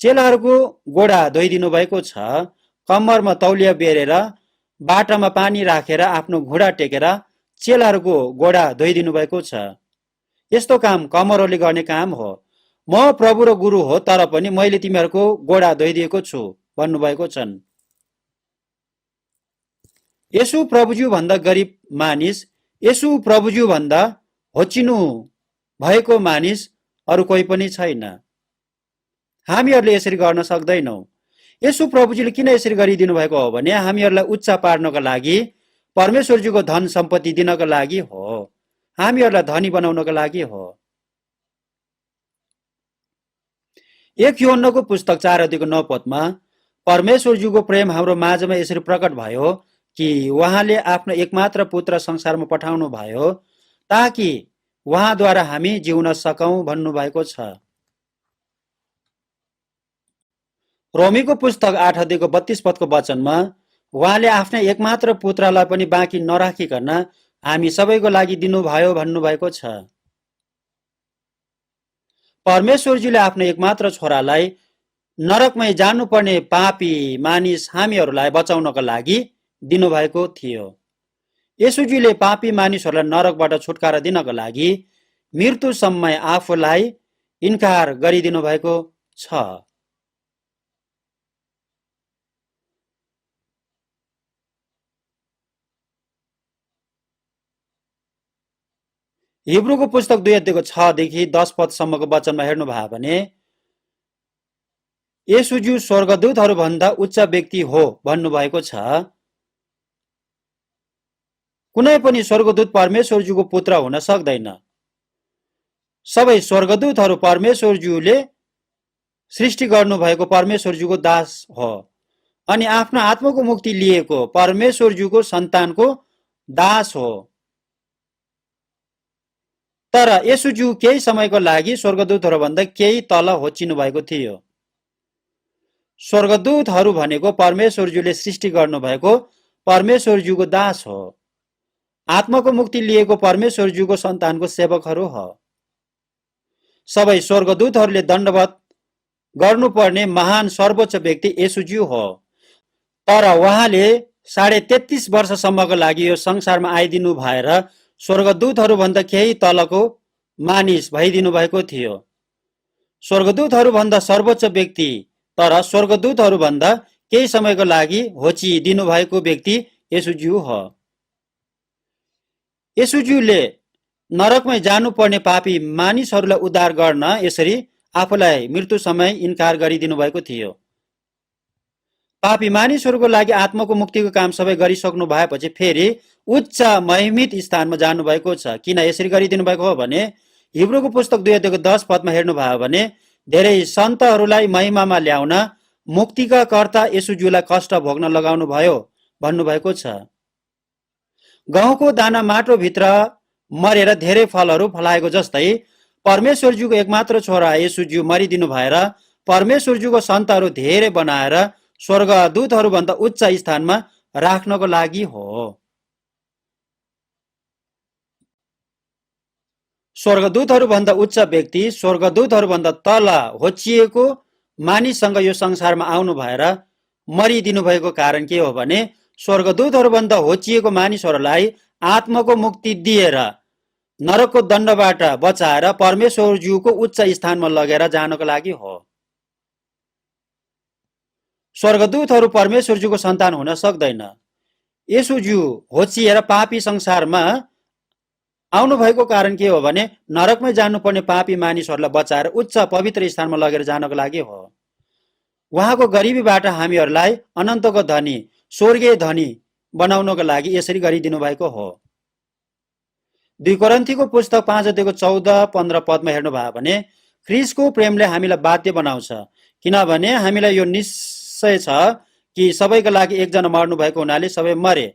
[SPEAKER 1] चेलाहरूको गोडा धोइदिनु भएको छ। कम्मरमा तौलिया बेरेर बाटामा पानी राखेर आफ्नो घुँडा टेकेर चेलाहरूको गोडा धोइदिनु भएको छ। यस्तो काम कमरले गर्ने काम हो। म प्रभु र गुरु हो, तर पनि मैले तिमीहरूको गोडा धोइदिएको छु भन्नुभएको छन्। यसु प्रभुज्यू भन्दा गरिब मानिस, यसु प्रभुज्यू भन्दा होचिनु भएको मानिस अरू कोही पनि छैन। हामीहरूले यसरी गर्न सक्दैनौ। यसु प्रभुजीले किन यसरी गरिदिनु भएको हो भने हामीहरूलाई उच्च पार्नका लागि, परमेश्वरजीको धन सम्पत्ति दिनका लागि हो, हामीहरूलाई धनी बनाउनका लागि हो। 1 यूहन्नाको पुस्तक 4:9 पदमा परमेश्वरजीको प्रेम हाम्रो माझमा यसरी प्रकट भयो कि उहाँले आफ्नो एकमात्र पुत्र संसारमा पठाउनु भयो ताकि उहाँद्वारा हामी जिउन सकौं भन्नुभएको छ। रोमीको पुस्तक 8:32 पदको वचनमा उहाँले आफ्नै एकमात्र पुत्रलाई पनि बाँकी नराखिकन हामी सबैको लागि दिनुभयो भन्नुभएको छ। परमेश्वरजीले आफ्नो एकमात्र छोरालाई नरकमै जानुपर्ने पापी मानिस हामीहरूलाई बचाउनका लागि दिनुभएको थियो। यसुजीले पापी मानिसहरूलाई नरकबाट छुटकारा दिनका लागि मृत्यु समय आफूलाई इन्कार गरिदिनु भएको छ। हिब्रूको पुस्तक 2:6-10 पदसम्मको वचनमा हेर्नुभयो भने यसुज्यू स्वर्गदूतहरू भन्दा उच्च व्यक्ति हो भन्नुभएको छ। कुनै पनि स्वर्गदूत परमेश्वरज्यूको पुत्र हुन सक्दैन। सबै स्वर्गदूतहरू परमेश्वरज्यूले सृष्टि गर्नुभएको परमेश्वरज्यूको दास हो अनि आफ्नो आत्माको मुक्ति लिएको परमेश्वरज्यूको सन्तानको दास हो। तर यसुज्यू केही समयको लागि स्वर्गदूतहरू भन्दा केही तल होचिनु भएको थियो। स्वर्गदूतहरू भनेको परमेश्वरज्यूले सृष्टि गर्नुभएको परमेश्वरज्यूको दास हो, आत्माको मुक्ति लिएको परमेश्वरज्यूको सन्तानको सेवकहरू हो। सबै स्वर्गदूतहरूले दण्डवत गर्नुपर्ने महान सर्वोच्च व्यक्ति यसुज्यू हो। तर उहाँले 33.5 वर्षसम्मको लागि यो संसारमा आइदिनु भएर स्वर्गदूतहरू भन्दा केही तलको मानिस भइदिनु भएको थियो। स्वर्गदूतहरू भन्दा सर्वोच्च व्यक्ति तर स्वर्गदूतहरू भन्दा केही समयको लागि होची दिनु भएको व्यक्ति यसुज्यू हो। यसुज्यूले नरकमै जानुपर्ने पापी मानिसहरूलाई उद्धार गर्न यसरी आफूलाई मृत्यु समय इन्कार गरिदिनु भएको थियो। पापी मानिसहरूको लागि आत्माको मुक्तिको काम सबै गरिसक्नु भएपछि फेरि उच्च महिमित स्थानमा जानुभएको छ। किन यसरी गरिदिनु भएको हो भने हिब्रूको पुस्तक 2:10 पदमा हेर्नुभयो भने धेरै सन्तहरूलाई महिमामा ल्याउन मुक्तिका कर्ता यसुज्यूलाई कष्ट भोग्न लगाउनु भयो भन्नुभएको छ। गहुँको दाना माटोभित्र मरेर धेरै फलहरू फलाएको जस्तै परमेश्वरज्यूको एकमात्र छोरा यसुज्यू मरिदिनु भएर परमेश्वरज्यूको सन्तहरू धेरै बनाएर स्वर्गदूतहरू भन्दा उच्च स्थानमा राख्नको लागि हो। स्वर्गदूतहरूभन्दा उच्च व्यक्ति स्वर्गदूतहरूभन्दा तल होचिएको मानिससँग यो संसारमा आउनु भएर मरिदिनु भएको कारण के हो भने स्वर्गदूतहरूभन्दा होचिएको मानिसहरूलाई आत्माको मुक्ति दिएर नरकको दण्डबाट बचाएर परमेश्वरज्यूको उच्च स्थानमा लगेर जानको लागि हो। स्वर्गदूतहरू परमेश्वरज्यूको सन्तान हुन सक्दैन। येशूज्यू होचिएर पापी संसारमा आउनु भएको कारण के हो भने नरकमै जानुपर्ने पापी मानिसहरूलाई बचाएर उच्च पवित्र स्थानमा लगेर जानको लागि हो। उहाँको गरिबीबाट हामीहरूलाई अनन्तको धनी स्वर्गीय धनी बनाउनको लागि यसरी गरिदिनु भएको हो। 2 कोरिन्थीको पुस्तक 5:14-15 पदमा हेर्नुभयो भने ख्रीष्टको प्रेमले हामीलाई बाध्य बनाउँछ, किनभने हामीलाई यो निश्चय छ कि सबैको लागि एकजना मर्नु भएको हुनाले सबै मरे,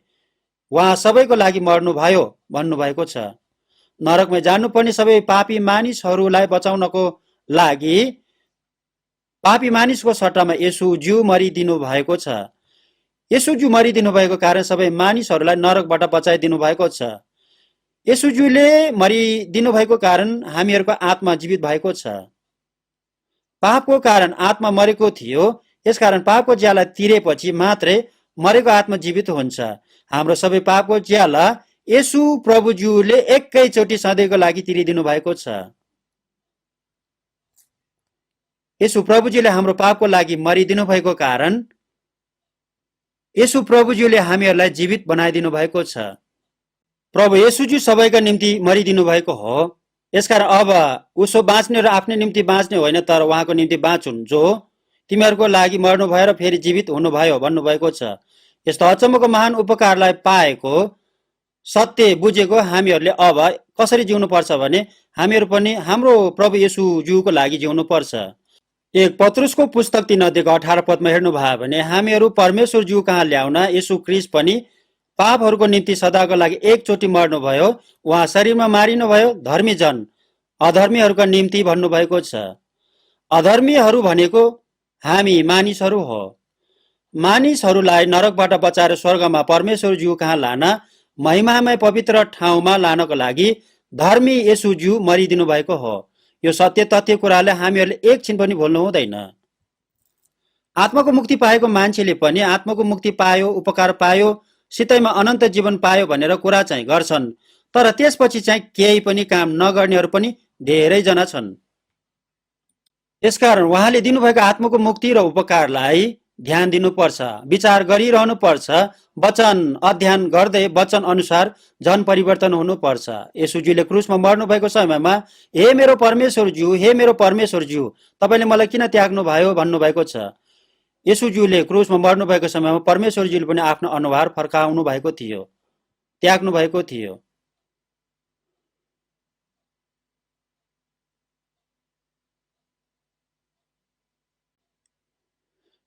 [SPEAKER 1] उहाँ सबैको लागि मर्नुभयो भन्नुभएको छ। नरकमा जानुपर्ने सबै पापी मानिसहरूलाई बचाउनको लागि पापी मानिसको सट्टामा येशूज्यू मरिदिनु भएको छ। येशूज्यू मरिदिनु भएको कारण सबै मानिसहरूलाई नरकबाट बचाइदिनु भएको छ। येशूज्यूले मरिदिनु भएको कारण हामीहरूको आत्मा जीवित भएको छ। पापको कारण आत्मा मरेको थियो, यसकारण पापको ज्याला तिरेपछि मात्रै मरेको आत्मा जीवित हुन्छ। हाम्रो सबै पापको ज्याला येशू प्रभुज्यूले एकैचोटि सधैँको लागि तिरिदिनु भएको छ। येशू प्रभुज्यूले हाम्रो पापको लागि मरिदिनु भएको कारण येशू प्रभुज्यूले हामीहरूलाई जीवित बनाइदिनु भएको छ। प्रभु येशूज्यू सबैका निम्ति मरिदिनु भएको हो, यसकारण अब उसो बाँच्ने र आफ्नै निम्ति बाँच्ने होइन, तर उहाँको निम्ति बाँचुन् जो तिमीहरूको लागि मर्नु भएर फेरि जीवित हुनुभयो भन्नुभएको छ। यस्तो अचम्मको महान उपकारलाई पाएको सत्य बुझेको हामीहरूले अब कसरी जिउनु पर्छ भने हामीहरू पनि हाम्रो प्रभु येशूज्यूको लागि जिउनु पर्छ। 1 पत्रुसको पुस्तक 3:18 पदमा हेर्नु भयो भने हामीहरू परमेश्वरज्यू कहाँ ल्याउन येशू ख्रीष्ट पनि पापहरूको निम्ति सदाको लागि एकचोटि मर्नुभयो, उहाँ शरीरमा मारिनुभयो धर्मी जन अधर्मीहरूका निम्ति भन्नुभएको छ। अधर्मीहरू भनेको हामी मानिसहरू हो। मानिसहरूलाई नरकबाट बचाएर स्वर्गमा परमेश्वरज्यू कहाँ लान महिमामय पवित्र ठाउँमा लानको लागि धर्मी येशूज्यू मरिदिनु भएको हो। यो सत्य तथ्य कुराले हामीहरूले एकछिन पनि भुल्नु हुँदैन। आत्माको मुक्ति पाएको मान्छेले पनि आत्माको मुक्ति पायो, उपकार पायो, सितैमा अनन्त जीवन पायो भनेर कुरा चाहिँ गर्छन्, तर त्यसपछि चाहिँ केही पनि काम नगर्नेहरू पनि धेरैजना छन्। यसकारण उहाँले दिनुभएको आत्माको मुक्ति र उपकारलाई ध्यान दिनुपर्छ, विचार गरिरहनु पर्छ, वचन अध्ययन गर्दै वचन अनुसार जन परिवर्तन हुनुपर्छ। येशूज्यूले क्रुसमा मर्नु भएको समयमा हे मेरो परमेश्वरज्यू, हे मेरो परमेश्वरज्यू, तपाईँले मलाई किन त्याग्नु भयो भन्नुभएको छ। येशूज्यूले क्रुसमा मर्नु भएको समयमा परमेश्वरज्यूले पनि आफ्नो अनुहार फर्काउनु भएको थियो, त्याग्नु भएको थियो।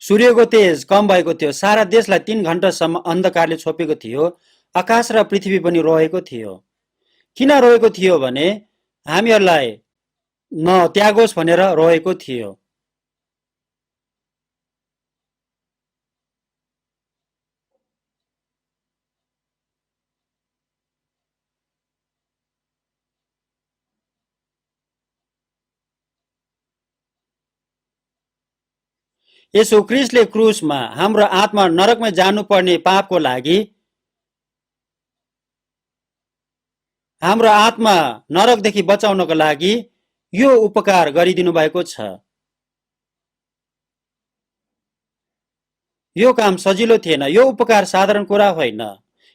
[SPEAKER 1] सूर्यको तेज कम भएको थियो, सारा देशलाई 3 घण्टासम्म अन्धकारले छोपेको थियो, आकाश र पृथ्वी पनि रोएको थियो। किन रोएको थियो भने हामीहरूलाई नत्यागोस् भनेर रोएको थियो। येशू ख्रीष्टले क्रुसमा हाम्रो आत्मा नरकमा जानुपर्ने पापको लागि, हाम्रो आत्मा नरकदेखि बचाउनको लागि यो उपकार गरिदिनु भएको छ। यो काम सजिलो थिएन, यो उपकार साधारण कुरा होइन।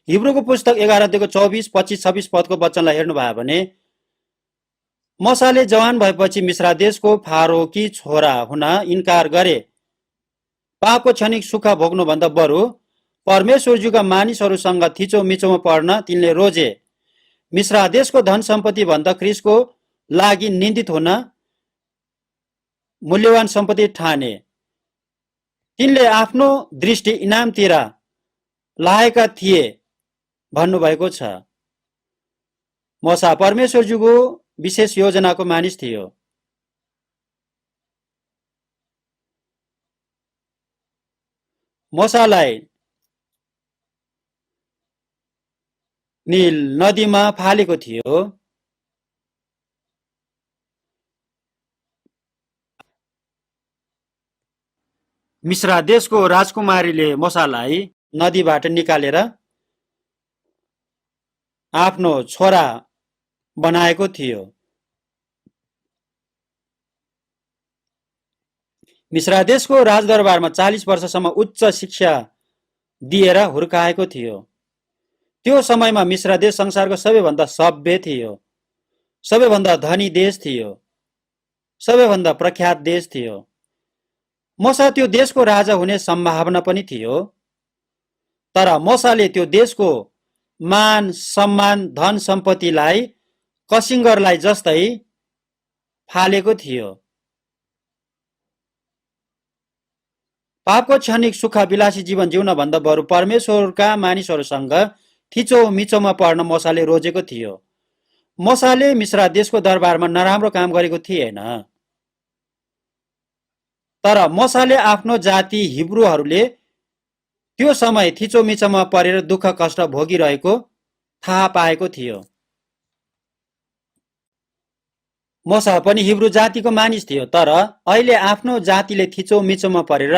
[SPEAKER 1] हिब्रूको पुस्तक 11:24-25-26 पदको वचनलाई हेर्नु भयो भने मूसाले जवान भएपछि मिस्र देशको फारोकी छोरा हुन इन्कार गरे। पापको क्षणिक सुख भोग्नुभन्दा बरु परमेश्वरज्यूका मानिसहरूसँग थिचोमिचोमा पर्न तिनले रोजे। मिस्र देशको धन सम्पत्ति भन्दा ख्रीष्टको लागि निन्दित हुन मूल्यवान सम्पत्ति ठाने। तिनले आफ्नो दृष्टि इनामतिर लाएका थिए भन्नुभएको छ। मूसा परमेश्वरज्यूको विशेष योजनाको मानिस थियो। मूसालाई नील नदीमा फालेको थियो। मिश्रा देशको राजकुमारीले मोसालाई नदीबाट निकालेर आफ्नो छोरा बनाएको थियो। मिश्रा देशको राजदरबारमा 40 वर्षसम्म उच्च शिक्षा दिएर हुर्काएको थियो। त्यो समयमा मिश्रा देश संसारको सबैभन्दा सभ्य थियो, सबैभन्दा धनी देश थियो, सबैभन्दा प्रख्यात देश थियो। मोसा त्यो देशको राजा हुने सम्भावना पनि थियो, तर मोसाले त्यो देशको मान सम्मान धन सम्पत्तिलाई कसिङ्गरलाई जस्तै फालेको थियो। पापको क्षणिक सुख विलासी जीवन जिउन भन्दा बरु परमेश्वरका मानिसहरूसँग थिचोमिचोमा पर्न मोसाले रोजेको थियो। मोसाले मिश्रा देशको दरबारमा नराम्रो काम गरेको थिएन, तर मोसाले आफ्नो जाति हिब्रूहरूले त्यो समय थिचोमिचोमा परेर दुःख कष्ट भोगिरहेको थाहा पाएको थियो। मोसा पनि हिब्रू जातिको मानिस थियो, तर अहिले आफ्नो जातिले थिचोमिचोमा परेर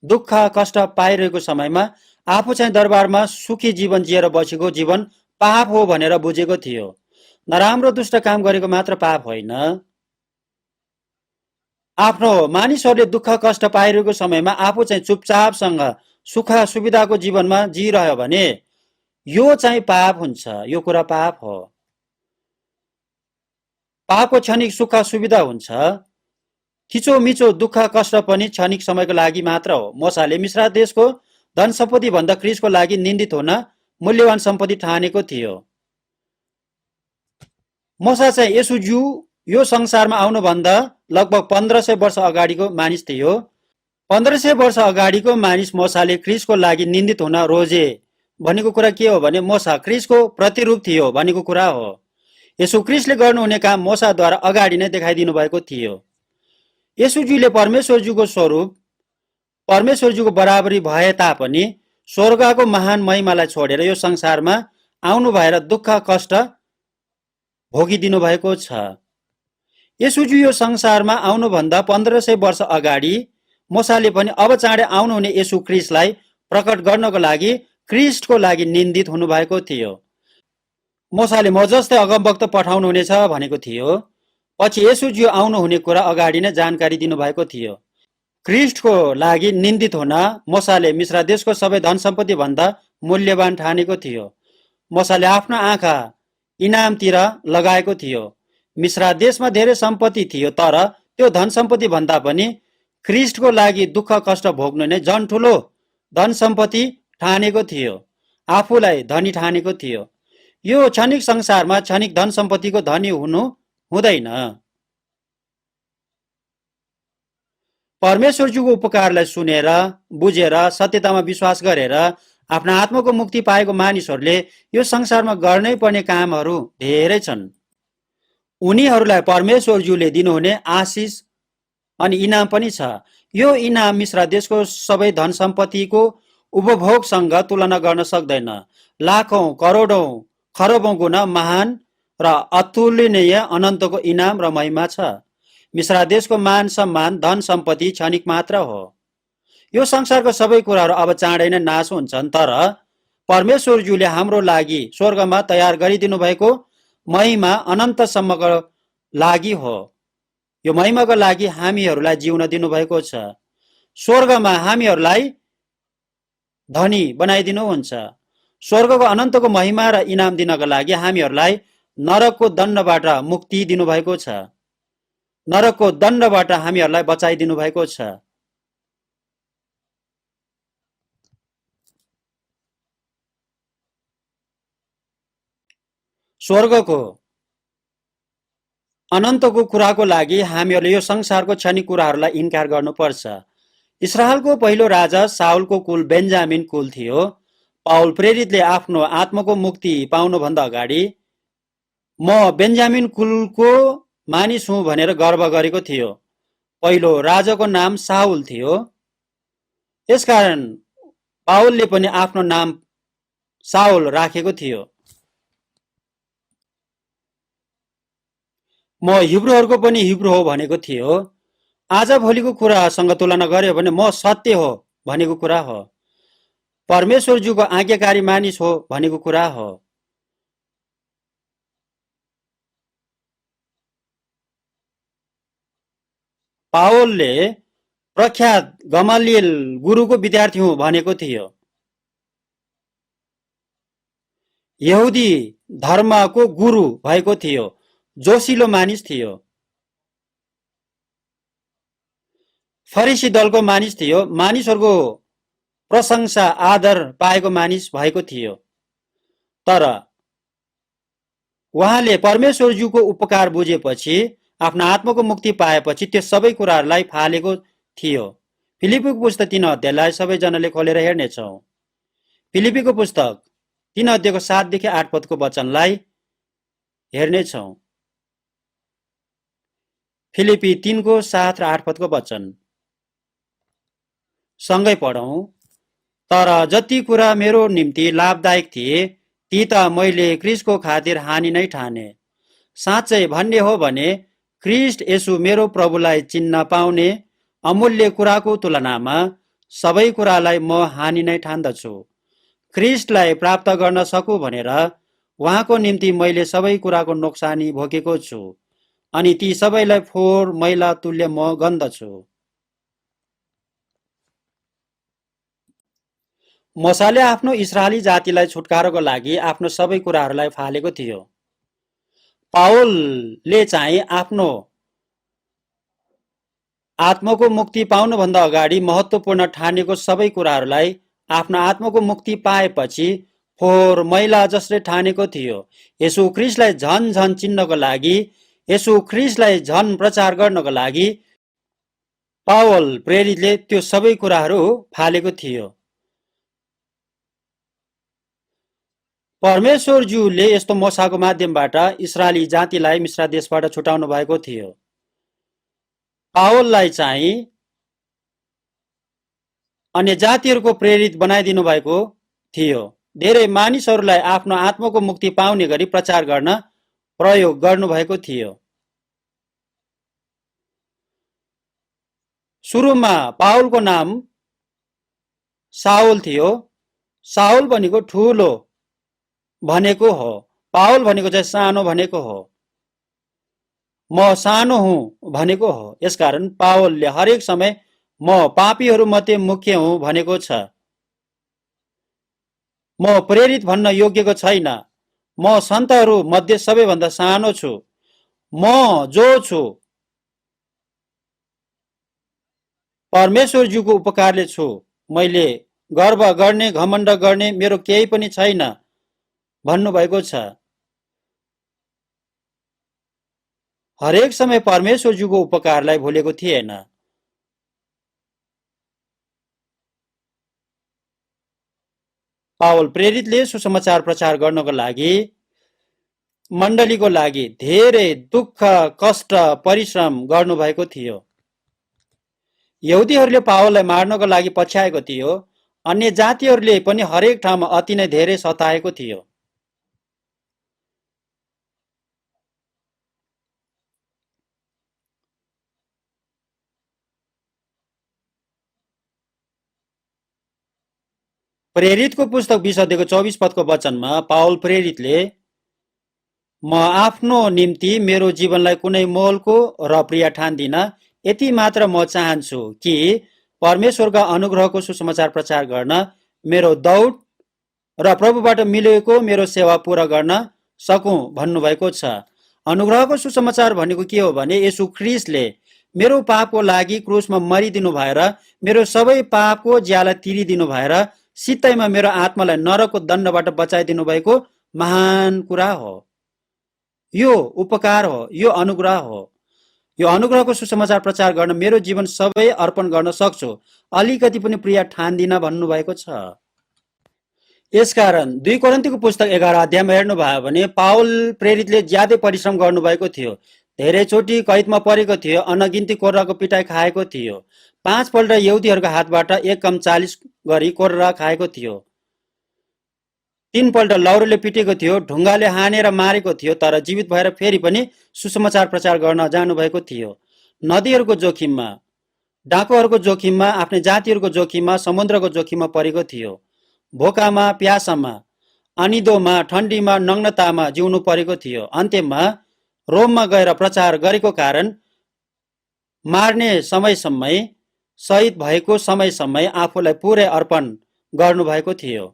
[SPEAKER 1] दुःख कष्ट पाइरहेको समयमा आफू चाहिँ दरबारमा सुखी जीवन जिएर बसेको जीवन पाप हो भनेर बुझेको थियो। नराम्रो दुष्ट काम गरेको मात्र पाप होइन, आफ्नो मानिसहरूले दुःख कष्ट पाइरहेको समयमा आफू चाहिँ चुपचापसँग सुख सुविधाको जीवनमा जिइरह्यो भने यो चाहिँ पाप हुन्छ। यो कुरा पाप हो। पापको क्षणिक सुख सुविधा हुन्छ, थिचोमिचो दुःख कष्ट पनि क्षणिक समयको लागि मात्र हो। मोसाले मिश्रा देशको धन सम्पत्ति भन्दा ख्रिस्टको लागि निन्दित हुन मूल्यवान सम्पत्ति ठानेको थियो। मोसा चाहिँ येशूज्यू यो संसारमा आउनुभन्दा लगभग 1500 वर्ष अगाडिको मानिस थियो। 1500 वर्ष अगाडिको मानिस मोसाले ख्रिस्टको लागि निन्दित हुन रोजे भनेको कुरा के हो भने मोसा ख्रिस्टको प्रतिरूप थियो भनेको कुरा हो। येशू ख्रिस्टले गर्नुहुने काम मोसाद्वारा अगाडि नै देखाइदिनु भएको थियो। येशूज्यूले परमेश्वरज्यूको स्वरूप परमेश्वरज्यूको बराबरी भए तापनि स्वर्गको महान महिमालाई छोडेर यो संसारमा आउनु भएर दुःख कष्ट भोगिदिनु भएको छ। येशूज्यू यो संसारमा आउनुभन्दा 1500 वर्ष अगाडि मोसाले पनि अब चाँडै आउनुहुने येशू ख्रिस्टलाई प्रकट गर्नको लागि ख्रिस्टको लागि निन्दित हुनुभएको थियो। मोसाले म जस्तै अगमवक्ता पठाउनु हुनेछ भनेको थियो। पछि येशूज्यू आउनुहुने कुरा अगाडि नै जानकारी दिनुभएको थियो। ख्रिस्टको लागि निन्दित हुन मोसाले मिश्रा देशको सबै धन सम्पत्ति भन्दा मूल्यवान ठानेको थियो। मोसाले आफ्नो आँखा इनामतिर लगाएको थियो। मिश्रा देशमा धेरै सम्पत्ति थियो, तर त्यो धन सम्पत्ति भन्दा पनि ख्रिस्टको लागि दुःख कष्ट भोग्नु नै झन् ठुलो धन सम्पत्ति ठानेको थियो, आफूलाई धनी ठानेको थियो। यो क्षणिक संसारमा क्षणिक धन सम्पत्तिको धनी हुनु हुँदैन। परमेश्वरज्यूको उपकारलाई सुनेर बुझेर सत्यतामा विश्वास गरेर आफ्ना आत्माको मुक्ति पाएको मानिसहरूले यो संसारमा गर्नै पर्ने कामहरू धेरै छन्। उनीहरूलाई परमेश्वरज्यूले दिनुहुने आशिष अनि इनाम पनि छ। यो इनाम मिश्रा देशको सबै धन सम्पत्तिको उपभोगसँग तुलना गर्न सक्दैन। लाखौं करोडौं खरबौं गुणा महान र अतुलनीय अनन्तको इनाम र महिमा छ। मिश्रा देशको मान सम्मान धन सम्पत्ति क्षणिक मात्र हो। यो संसारको सबै कुराहरू अब चाँडै नै नाश हुन्छन्, तर परमेश्वरज्यूले हाम्रो लागि स्वर्गमा तयार गरिदिनु भएको महिमा अनन्तसम्मको लागि हो। यो महिमाको लागि हामीहरूलाई जिउन दिनुभएको छ। स्वर्गमा हामीहरूलाई धनी बनाइदिनुहुन्छ। स्वर्गको अनन्तको महिमा र इनाम दिनको लागि हामीहरूलाई नरकको दण्डबाट मुक्ति दिनुभएको छ। नरकको दण्डबाट हामीहरूलाई बचाइदिनु भएको छ। स्वर्गको अनन्तको कुराको लागि हामीहरूले यो संसारको क्षणिक कुराहरूलाई इन्कार गर्नुपर्छ। इस्रायलको पहिलो राजा साउलको कुल बेन्जामिन कुल थियो। पाउल प्रेरितले आफ्नो आत्माको मुक्ति पाउनुभन्दा अगाडि म बेन्जामिन कुलको मानिस हुँ भनेर गर्व गरेको थियो। पहिलो राजाको नाम साउल थियो। यसकारण पाउलले पनि आफ्नो नाम साउल राखेको थियो। म हिब्रूहरूको पनि हिब्रू हो भनेको थियो। आज भोलिको कुरासँग तुलना गर्यो भने म सत्य हो भनेको कुरा हो, परमेश्वरज्यूको आज्ञाकारी मानिस हो भनेको कुरा हो। पावलले प्रख्यात गमलिएल गुरुको विद्यार्थी हुँ भनेको थियो। यहुदी धर्मको गुरु भएको थियो, जोसिलो मानिस थियो, फरिसी दलको मानिस थियो, मानिसहरूको प्रशंसा आदर पाएको मानिस भएको थियो। तर उहाँले परमेश्वरज्यूको उपकार बुझेपछि, आफ्नो आत्माको मुक्ति पाएपछि त्यो सबै कुराहरूलाई फालेको थियो। फिलिपीको पुस्तक 3 अध्यायलाई सबैजनाले खोलेर हेर्नेछौँ। फिलिपीको पुस्तक 3 अध्यायको 7 देखि 8 पदको वचनलाई हेर्नेछौँ। फिलिपी 3 को 7 र 8 पदको वचन सँगै पढौँ। तर जति कुरा मेरो निम्ति लाभदायक थिए ती त मैले क्रिस्टको खातिर हानि नै ठाने। साँच्चै भन्ने हो भने क्रिस्ट यसु मेरो प्रभुलाई चिन्न पाउने अमूल्य कुराको तुलनामा सबै कुरालाई म हानि नै ठान्दछु, क्रिस्टलाई प्राप्त गर्न सकु भनेर उहाँको निम्ति मैले सबै कुराको नोक्सानी भोगेको छु, अनि ती सबैलाई फोहोर मैला तुल्य म गन्दछु। मूसाले आफ्नो इस्राएली जातिलाई छुटकाराको लागि आफ्नो सबै कुराहरूलाई फालेको थियो। पावलले चाहिँ आफ्नो आत्माको मुक्ति पाउनुभन्दा अगाडि महत्त्वपूर्ण ठानेको सबै कुराहरूलाई आफ्नो आत्माको मुक्ति पाएपछि फोहोर मैला जसले ठानेको थियो। यसु ख्रीष्टलाई झन झन चिन्नको लागि, यसु ख्रीष्टलाई झन प्रचार गर्नको लागि पावल प्रेरितले त्यो सबै कुराहरू फालेको थियो। परमेश्वरज्यूले यस्तो मूसाको माध्यमबाट इस्राएली जातिलाई मिश्र देशबाट छुटाउनु भएको थियो। पावललाई चाहिँ अन्य जातिहरूको प्रेरित बनाइदिनु भएको थियो। धेरै मानिसहरूलाई आफ्नो आत्माको मुक्ति पाउने गरी प्रचार गर्न प्रयोग गर्नुभएको थियो। सुरुमा पावलको नाम साउल थियो। साउल भनेको ठुलो भनेको हो, पावल भनेको चाहिँ सानो भनेको हो, म सानो हुँ भनेको हो। यसकारण पावलले हरेक समय म पापीहरू मध्ये मुख्य हुँ भनेको छ। म प्रेरित भन्न योग्यको छैन, म सन्तहरू मध्ये सबैभन्दा सानो छु, म जो छु परमेश्वरज्यूको उपकारले छु, मैले गर्व गर्ने घमण्ड गर्ने मेरो केही पनि छैन भन्नुभएको छ। हरेक समय परमेश्वरज्यूको उपकारलाई भुलेको थिएन। पावल प्रेरितले सुसमाचार प्रचार गर्नको लागि मण्डलीको लागि धेरै दुःख कष्ट परिश्रम गर्नुभएको थियो। यहुदीहरूले पावललाई मार्नको लागि पछ्याएको थियो। अन्य जातिहरूले पनि हरेक ठाउँमा अति नै धेरै सताएको थियो। प्रेरितको पुस्तक 20 अध्यायको 24 पदको वचनमा पावल प्रेरितले म आफ्नो निम्ति मेरो जीवनलाई कुनै मोलको र प्रिय ठान्दिन, यति मात्र म चाहन्छु कि परमेश्वरका अनुग्रहको सुसमाचार प्रचार गर्न मेरो दौड र प्रभुबाट मिलेको मेरो सेवा पूरा गर्न सकूँ भन्नुभएको छ। अनुग्रहको सुसमाचार भनेको के हो भने यसु ख्रीष्टले मेरो पापको लागि क्रुसमा मरिदिनु भएर मेरो सबै पापको ज्याला तिरिदिनु भएर सित्तैमा मेरो आत्मालाई नरकको दण्डबाट बचाइदिनु भएको महान कुरा हो। यो उपकार हो, यो अनुग्रह हो। यो अनुग्रहको सुसमाचार प्रचार गर्न मेरो जीवन सबै अर्पण गर्न सक्छु, अलिकति पनि प्रिय ठान्दिन भन्नुभएको छ। यसकारण 2 कोरिन्थीको पुस्तक 11 अध्यायमा हेर्नुभयो भने पावल प्रेरितले ज्यादै परिश्रम गर्नुभएको थियो। धेरैचोटि कैदमा परेको थियो, अनगिन्ती कोर्राको पिटाइ खाएको थियो। 5 पल्ट यहुदीहरूको हातबाट 1 कम 40 गरी कोर्रा खाएको थियो। 3 पल्ट लौरोले पिटेको थियो, ढुङ्गाले हानेर मारेको थियो, तर जीवित भएर फेरि पनि सुसमाचार प्रचार गर्न जानुभएको थियो। नदीहरूको जोखिममा, डाकुहरूको जोखिममा, आफ्नै जातिहरूको जोखिममा, समुद्रको जोखिममा परेको थियो। भोकामा, प्यासामा, अनिदोमा, ठण्डीमा, नग्नतामा जिउनु परेको थियो। अन्त्यमा रोममा गएर प्रचार गरेको कारण मार्ने समयसम्मै, शहीद भएको समयसम्मै आफूलाई पुरै अर्पण गर्नुभएको थियो।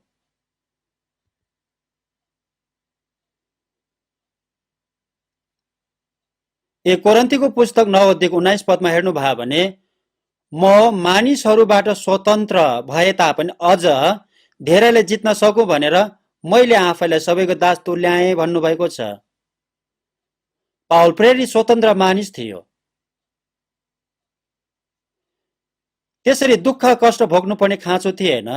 [SPEAKER 1] एक कोरिन्थीको पुस्तक 9 अध्यायको 19 पदमा हेर्नुभयो भने म मानिसहरूबाट स्वतन्त्र भए तापनि अझ धेरैले जित्न सकौं भनेर मैले आफैलाई सबैको दास तुल्याएँ भन्नुभएको छ। पाउल प्रेरित स्वतन्त्र मानिस थियो। त्यसरी दुःख कष्ट भोग्नुपर्ने खाँचो थिएन,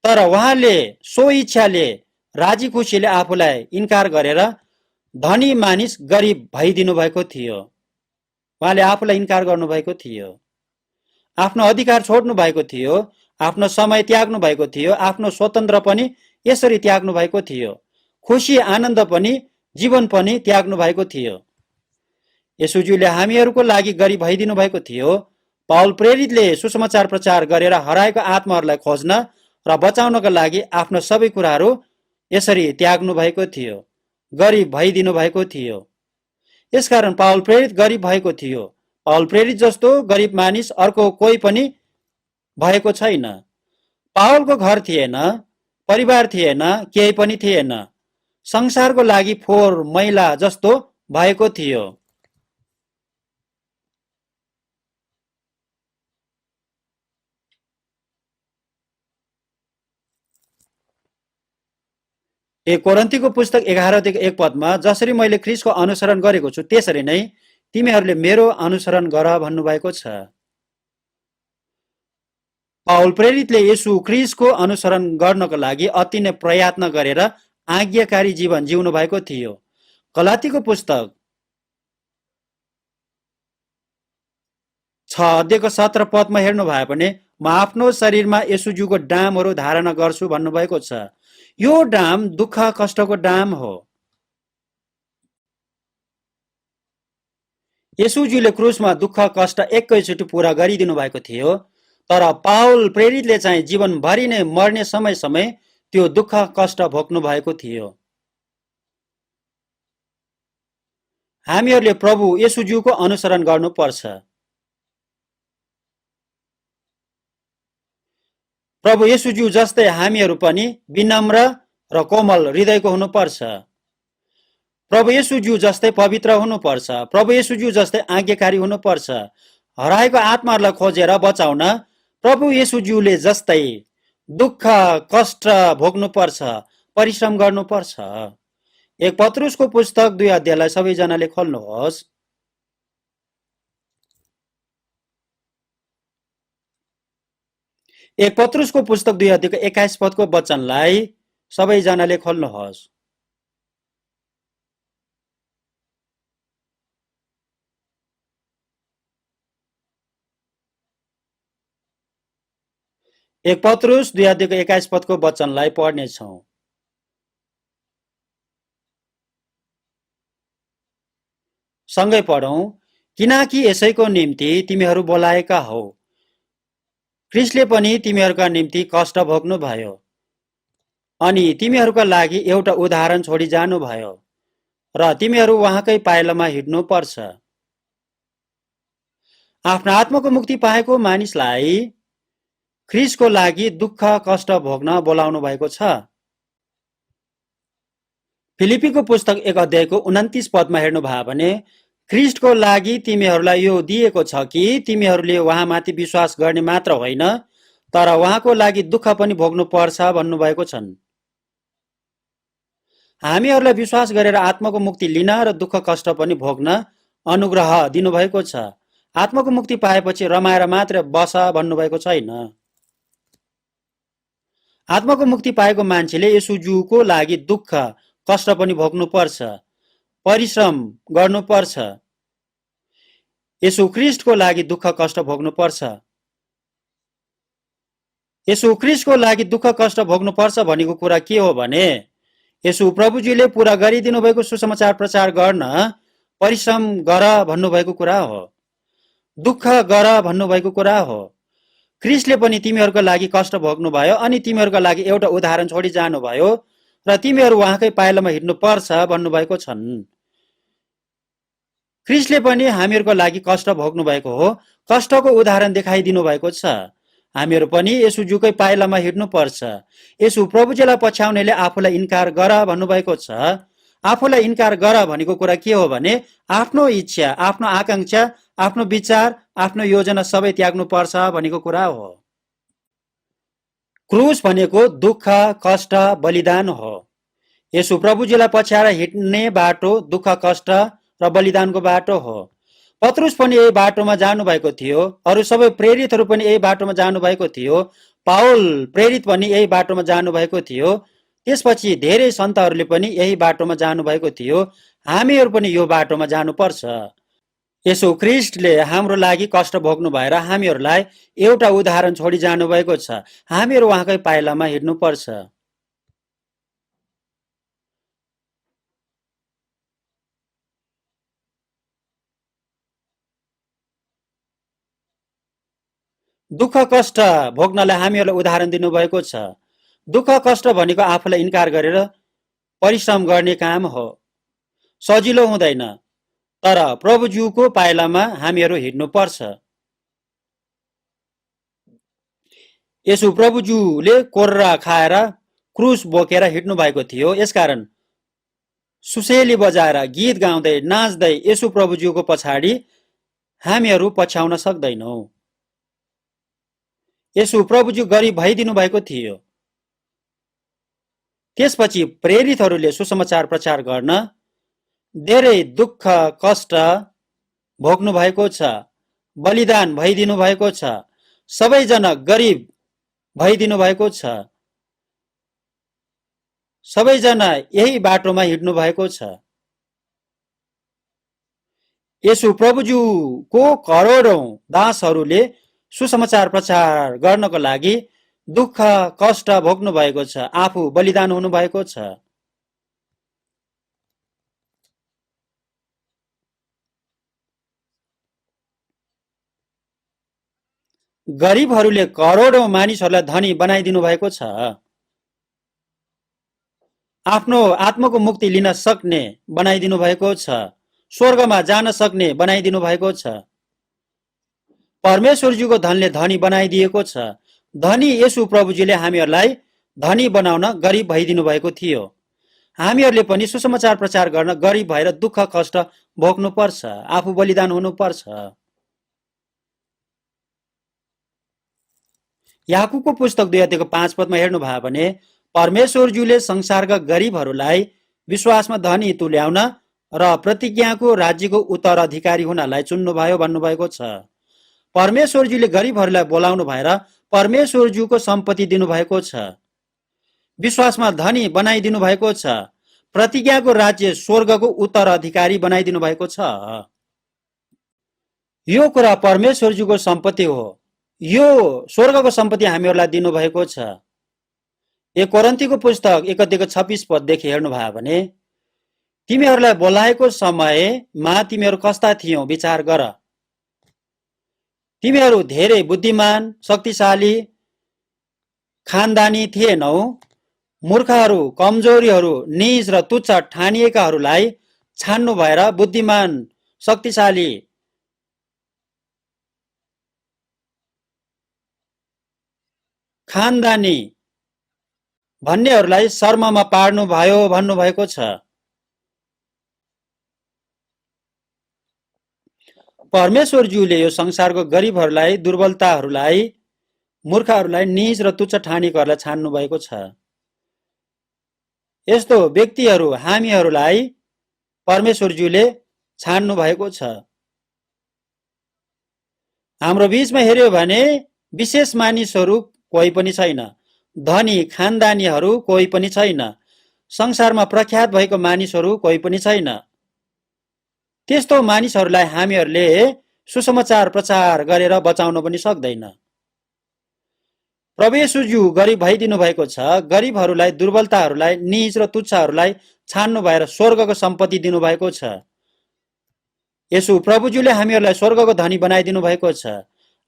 [SPEAKER 1] तर उहाँले सो इच्छाले राजी खुसीले आफूलाई इन्कार गरेर धनी मानिस गरिब भइदिनु भएको थियो। उहाँले आफूलाई इन्कार गर्नुभएको थियो, आफ्नो अधिकार छोड्नु भएको थियो, आफ्नो समय त्याग्नु भएको थियो, आफ्नो स्वतन्त्र पनि यसरी त्याग्नु भएको थियो, खुसी आनन्द पनि जीवन पनि त्याग्नु भएको थियो। येशूज्यूले हामीहरूको लागि गरिब भइदिनु भएको थियो। पाउल प्रेरितले सुसमाचार प्रचार गरेर हराएको आत्माहरूलाई खोज्न र बचाउनका लागि आफ्नो सबै कुराहरू यसरी त्याग्नु भएको थियो, गरिब भइदिनु भएको थियो। यसकारण पाउल प्रेरित गरिब भएको थियो। पाउल प्रेरित जस्तो गरिब मानिस अर्को कोही पनि भएको छैन। पाउलको घर थिएन, परिवार थिएन, केही पनि थिएन। संसारको लागि फोहोर मैला जस्तो भएको थियो। एक कोरिन्थीको पुस्तक 11:1 पदमा जसरी मैले ख्रीष्टको अनुसरण गरेको छु त्यसरी नै तिमीहरूले मेरो अनुसरण गर भन्नुभएको छ। पाउल प्रेरितले येशू ख्रीष्टको अनुसरण गर्नको लागि अति नै प्रयत्न गरेर आज्ञाकारी जीवन जिउनु भएको थियो। गलातीको पुस्तक 6:17 पदमा हेर्नु भयो भने म आफ्नो शरीरमा येशूज्यूको डामहरू धारण गर्छु भन्नुभएको छ। यो डाम दुःख कष्टको डाम हो। येशूज्यूले क्रुसमा दुःख कष्ट एकैचोटि पूरा गरिदिनु भएको थियो, तर पाउल प्रेरितले चाहिँ जीवनभरि नै मर्ने समय त्यो दुःख कष्ट भोग्नु भएको थियो। हामीहरूले प्रभु येशूज्यूको अनुसरण गर्नुपर्छ। प्रभु येशूज्यू जस्तै हामीहरू पनि विनम्र र कोमल हृदयको हुनुपर्छ। प्रभु येशूज्यू जस्तै पवित्र हुनुपर्छ। प्रभु येशूज्यू जस्तै आज्ञाकारी हुनुपर्छ। हराएको आत्माहरूलाई खोजेर बचाउन प्रभु येशूज्यूले जस्तै दुःख कष्ट भोग्नुपर्छ, परिश्रम गर्नुपर्छ। एक पत्रुसको पुस्तक 2 अध्यायलाई सबैजनाले खोल्नुहोस्। एक पत्रुसको पुस्तक 2 अध्यायको 21 पदको वचनलाई सबैजनाले खोल्नुहोस्। एक पत्रुस 2 अध्यायको 21 पदको वचनलाई पढ्नेछौँ। सँगै पढौं। किनकि यसैको निम्ति तिमीहरू बोलाएका हौ, ख्रीष्टले पनि तिमीहरूका निम्ति कष्ट भोग्नु भयो अनि तिमीहरूका लागि एउटा उदाहरण छोडी जानु भयो र तिमीहरू उहाँकै पाइलामा हिँड्नु पर्छ। आफ्नो आत्माको मुक्ति पाएको मानिसलाई ख्रीष्टको लागि दुःख कष्ट भोग्न बोलाउनु भएको छ। फिलिपीको पुस्तक 1 अध्यायको 29 पदमा हेर्नु भयो भने ख्रीष्टको लागि तिमीहरूलाई यो दिएको छ कि तिमीहरूले उहाँमाथि विश्वास गर्ने मात्र होइन, तर उहाँको लागि दुःख पनि भोग्नु पर्छ भन्नुभएको छन्। हामीहरूलाई विश्वास गरेर आत्माको मुक्ति लिन र दुःख कष्ट पनि भोग्न अनुग्रह दिनुभएको छ। आत्माको मुक्ति पाएपछि रमाएर मात्र बस भन्नुभएको छैन। आत्माको मुक्ति पाएको मान्छेले येशूज्यूको लागि दुःख कष्ट पनि भोग्नु पर्छ, परिश्रम गर्नुपर्छ। येशू ख्रीष्टको लागि दुःख कष्ट भोग्नु पर्छ। येशू ख्रीष्टको लागि दुःख कष्ट भोग्नु पर्छ भनेको कुरा के हो भने येशू प्रभुजीले पूरा गरिदिनु भएको सुसमाचार प्रचार गर्न परिश्रम गर भन्नुभएको कुरा हो, दुःख गर भन्नुभएको कुरा हो। क्रिस्टले पनि तिमीहरूको लागि कष्ट भोग्नुभयो अनि तिमीहरूका लागि एउटा उदाहरण छोडी जानुभयो र तिमीहरू उहाँकै पाइलामा हिँड्नु पर्छ भन्नुभएको छन्। क्रिस्टले पनि हामीहरूको लागि कष्ट भोग्नु भएको हो, कष्टको उदाहरण देखाइदिनु भएको छ। हामीहरू पनि येशूजुकै पाइलामा हिँड्नु पर्छ। येशू प्रभुजीलाई पछ्याउनेले आफूलाई इन्कार गर भन्नुभएको छ। आफूलाई इन्कार गर भनेको कुरा के हो भने आफ्नो इच्छा, आफ्नो आकांक्षा, आफ्नो विचार, आफ्नो योजना सबै त्याग्नु पर्छ भनेको कुरा हो। क्रुस भनेको दुःख, कष्ट, बलिदान हो। येशू प्रभुजीलाई पछ्याएर हिँड्ने बाटो दुःख, कष्ट र बलिदानको बाटो हो। पत्रुस पनि यही बाटोमा जानुभएको थियो, अरू सबै प्रेरितहरू पनि यही बाटोमा जानुभएको थियो, पाउल प्रेरित पनि यही बाटोमा जानुभएको थियो, त्यसपछि धेरै सन्तहरूले पनि यही बाटोमा जानुभएको थियो। हामीहरू पनि यो बाटोमा जानुपर्छ। यसो ख्रिस्टले हाम्रो लागि कष्ट भोग्नु भएर हामीहरूलाई एउटा उदाहरण छोडी जानुभएको छ। हामीहरू उहाँकै पाइलामा हिँड्नुपर्छ। दुःख कष्ट भोग्नलाई हामीहरूलाई उदाहरण दिनुभएको छ। दुःख कष्ट भनेको आफूलाई इन्कार गरेर परिश्रम गर्ने काम हो। सजिलो हुँदैन, तर प्रभुज्यूको पाइलामा हामीहरू हिँड्नुपर्छ। यसो प्रभुज्यूले कोर्रा खाएर क्रुस बोकेर हिँड्नु भएको थियो। यसकारण सुसेली बजाएर गीत गाउँदै नाच्दै यसो प्रभुज्यूको पछाडि हामीहरू पछ्याउन सक्दैनौँ। यसो प्रभुज्यू गरिब भइदिनु भएको थियो। त्यसपछि प्रेरितहरूले सुसमाचार प्रचार गर्न धेरै दुःख कष्ट भोग्नु भएको छ, बलिदान भइदिनु भएको छ, सबैजना गरिब भइदिनु भएको छ, सबैजना यही बाटोमा हिँड्नु भएको छ। यसो प्रभुज्यूको करोडौं दासहरूले सुसमाचार प्रचार गर्नको लागि दुःख कष्ट भोग्नु भएको छ, आफू बलिदान हुनु भएको छ। गरिबहरूले करोडौं मानिसहरूलाई धनी बनाइदिनु भएको छ। आफ्नो आत्माको मुक्ति लिन सक्ने बनाइदिनु भएको छ। स्वर्गमा जान सक्ने बनाइदिनु भएको छ। परमेश्वरजीको धनले धनी बनाइदिएको छ। धनी येशू प्रभुजीले हामीहरूलाई धनी बनाउन गरिब भइदिनु भएको थियो। हामीहरूले पनि सुसमाचार प्रचार गर्न गरिब भएर दुःख कष्ट भोग्नु पर्छ, आफू बलिदान हुनुपर्छ। याकुबको पुस्तक 2:5 हेर्नु भयो भने परमेश्वरज्यूले संसारका गरिबहरूलाई विश्वासमा धनी तुल्याउन र प्रतिज्ञाको राज्यको उत्तराधिकारी हुनलाई चुन्नुभयो भन्नुभएको छ। परमेश्वरज्यूले गरिबहरूलाई बोलाउनु भएर परमेश्वरज्यूको सम्पत्ति दिनुभएको छ, विश्वासमा धनी बनाइदिनु भएको छ, प्रतिज्ञाको राज्य स्वर्गको उत्तराधिकारी बनाइदिनु भएको छ। यो कुरा परमेश्वरज्यूको सम्पत्ति हो। यो स्वर्गको सम्पत्ति हामीहरूलाई दिनुभएको छ। 1 कोरिन्थीको पुस्तक 1:26 हेर्नु भयो भने तिमीहरूलाई बोलाएको समयमा तिमीहरू कस्ता थियौ विचार गर। तिमीहरू धेरै बुद्धिमान, शक्तिशाली, खानदानी थिएनौ। मूर्खहरू, कमजोरीहरू, निज र तुच्छ ठानिएकाहरूलाई छान्नु भएर बुद्धिमान, शक्तिशाली, खानदानी भन्नेहरूलाई शर्ममा पार्नु भयो भन्नुभएको छ। परमेश्वरज्यूले यो संसारको गरिबहरूलाई, दुर्बलताहरूलाई, मूर्खहरूलाई, निज र तुच्छ ठानेकोहरूलाई छान्नु भएको छ। यस्तो व्यक्तिहरू हामीहरूलाई परमेश्वरज्यूले छान्नु भएको छ। हाम्रो बीचमा हेर्यो भने विशेष मानिसहरू कोही पनि छैन, धनी खानदानीहरू कोही पनि छैन, संसारमा प्रख्यात भएको मानिसहरू कोही पनि छैन। त्यस्तो मानिसहरूलाई हामीहरूले सुसमाचार प्रचार गरेर बचाउन पनि सक्दैन। प्रभु येशूज्यू गरिब भइदिनु भएको छ। गरिबहरूलाई, दुर्बलताहरूलाई, निज र तुच्छहरूलाई छान्नु भएर स्वर्गको सम्पत्ति दिनुभएको छ। यसु प्रभुज्यूले हामीहरूलाई स्वर्गको धनी बनाइदिनु भएको छ।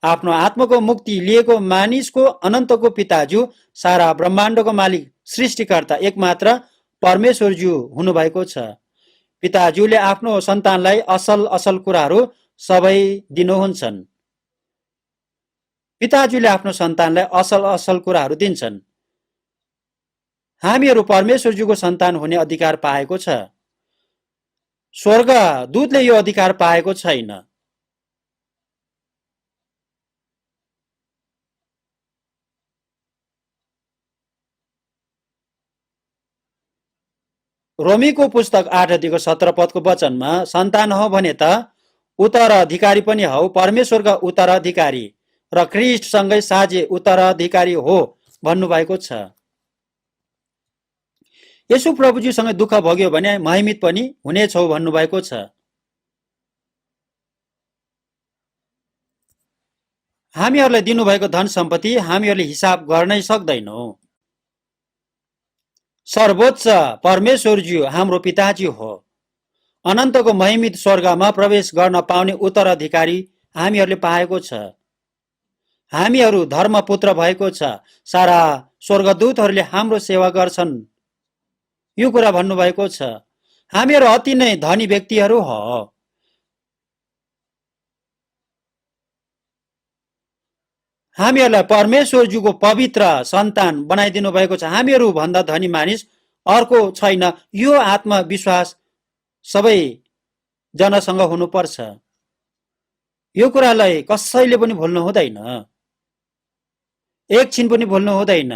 [SPEAKER 1] आफ्नो आत्माको मुक्ति लिएको मानिसको अनन्तको पिताज्यू, सारा ब्रह्माण्डको मालिक, सृष्टिकर्ता एकमात्र परमेश्वरज्यू हुनुभएको छ। पिताज्यूले आफ्नो सन्तानलाई असल असल कुराहरू सबै दिनुहुन्छन्। पिताज्यूले आफ्नो सन्तानलाई असल असल कुराहरू दिन्छन्। हामीहरू परमेश्वरज्यूको सन्तान हुने अधिकार पाएको छ। स्वर्ग दूतले यो अधिकार पाएको छैन। रोमीको पुस्तक 8:17 वचनमा सन्तान हो भने त उत्तराधिकारी पनि हौ, परमेश्वरका उत्तराधिकारी र ख्रिस्टसँगै साझे उत्तराधिकारी हो भन्नुभएको छ। यसु प्रभुजीसँग दुःख भोग्यो भने महिमित पनि हुनेछौ भन्नुभएको छ। हामीहरूलाई दिनुभएको धन सम्पत्ति हामीहरूले हिसाब गर्नै सक्दैनौ। सर्वोच्च परमेश्वरज्यू हाम्रो पिताजी हो। अनन्तको महिमित स्वर्गमा प्रवेश गर्न पाउने उत्तराधिकारी हामीहरूले पाएको छ। हामीहरू धर्मपुत्र भएको छ। सारा स्वर्गदूतहरूले हाम्रो सेवा गर्छन्, यो कुरा भन्नुभएको छ। हामीहरू अति नै धनी व्यक्तिहरू हो। हामीहरूलाई परमेश्वरज्यूको पवित्र सन्तान बनाइदिनु भएको छ। हामीहरू भन्दा धनी मानिस अर्को छैन। यो आत्मविश्वास सबै जनासँग हुनुपर्छ। यो कुरालाई कसैले पनि भुल्नु हुँदैन, एकछिन पनि भुल्नु हुँदैन।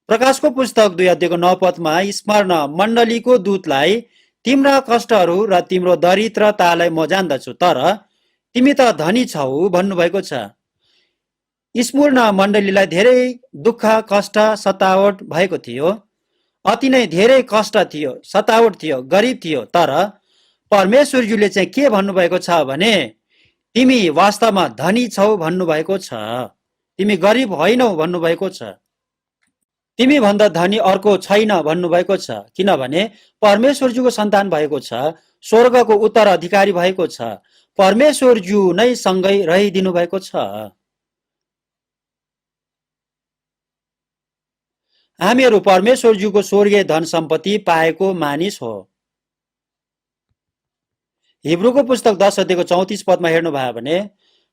[SPEAKER 1] प्रकाशको पुस्तक 2:9 स्मरण मण्डलीको दूतलाई, तिम्रा कष्टहरू र तिम्रो दरिद्रतालाई म जान्दछु, तर तिमी त धनी छौ भन्नुभएको छ। स्मरण मण्डलीलाई धेरै दुःख, कष्ट, सतावट भएको थियो। अति नै धेरै कष्ट थियो, सतावट थियो, गरिब थियो। तर परमेश्वरज्यूले चाहिँ के भन्नुभएको छ भने, तिमी वास्तवमा धनी छौ भन्नुभएको छ। तिमी गरिब होइनौ भन्नुभएको छ। तिमी भन्दा धनी अर्को छैन भन्नुभएको छ। किनभने परमेश्वरज्यूको सन्तान भएको छ, स्वर्गको उत्तराधिकारी भएको छ, परमेश्वरज्यू नै सँगै रहिदिनु भएको छ। हामीहरू परमेश्वरज्यूको स्वर्गीय धन सम्पत्ति पाएको मानिस हो। हिब्रूको पुस्तक 10:34 हेर्नुभयो भने,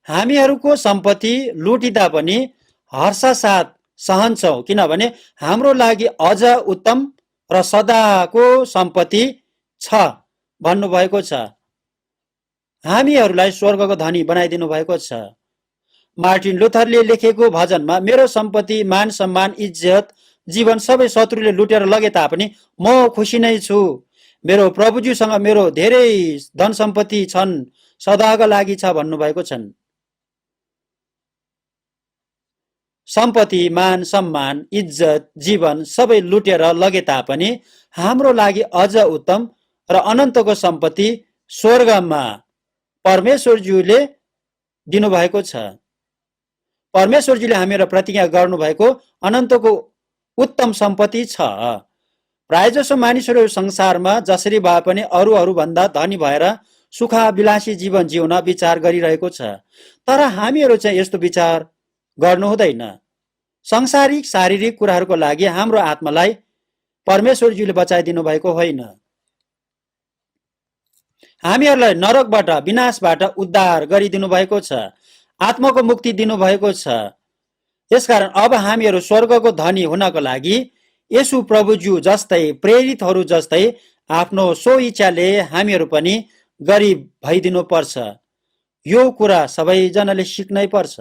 [SPEAKER 1] हामीहरूको सम्पत्ति लुटिँदा पनि हर्षसाथ सहन्छौ, किनभने हाम्रो लागि अझ उत्तम र सदाको सम्पत्ति छ भन्नुभएको छ। हामीहरूलाई स्वर्गको धनी बनाइदिनु भएको छ। मार्टिन लुथरले लेखेको भजनमा, मेरो सम्पत्ति, मान सम्मान, इज्जत, जीवन सबै शत्रुले लुटेर लगे तापनि म खुसी नै छु। मेरो प्रभुज्यूसँग मेरो धेरै धन सम्पत्ति छन्, सदाका लागि छ भन्नुभएको छन्। सम्पत्ति, मान सम्मान, इज्जत, जीवन सबै लुटेर लगे तापनि हाम्रो लागि अझ उत्तम र अनन्तको सम्पत्ति स्वर्गमा परमेश्वरज्यूले दिनुभएको छ। परमेश्वरज्यूले हामीलाई प्रतिज्ञा गर्नुभएको अनन्तको उत्तम सम्पत्ति छ। प्रायजसो मानिसहरू संसारमा जसरी भए पनि अरू भन्दा धनी भएर सुखाविलासी जीवन जिउन विचार गरिरहेको छ। तर हामीहरू चाहिँ यस्तो विचार गर्नु हुँदैन। संसारिक शारीरिक कुराहरूको लागि हाम्रो आत्मालाई परमेश्वरज्यूले बचाइदिनु भएको होइन। हामीहरूलाई नरकबाट, विनाशबाट उद्धार गरिदिनु भएको छ, आत्माको मुक्ति दिनुभएको छ। यसकारण अब हामीहरू स्वर्गको धनी हुनको लागि यसु प्रभुज्यू जस्तै, प्रेरितहरू जस्तै आफ्नो स्वइच्छाले हामीहरू पनि गरिब भइदिनु पर्छ। यो कुरा सबैजनाले सिक्नै पर्छ।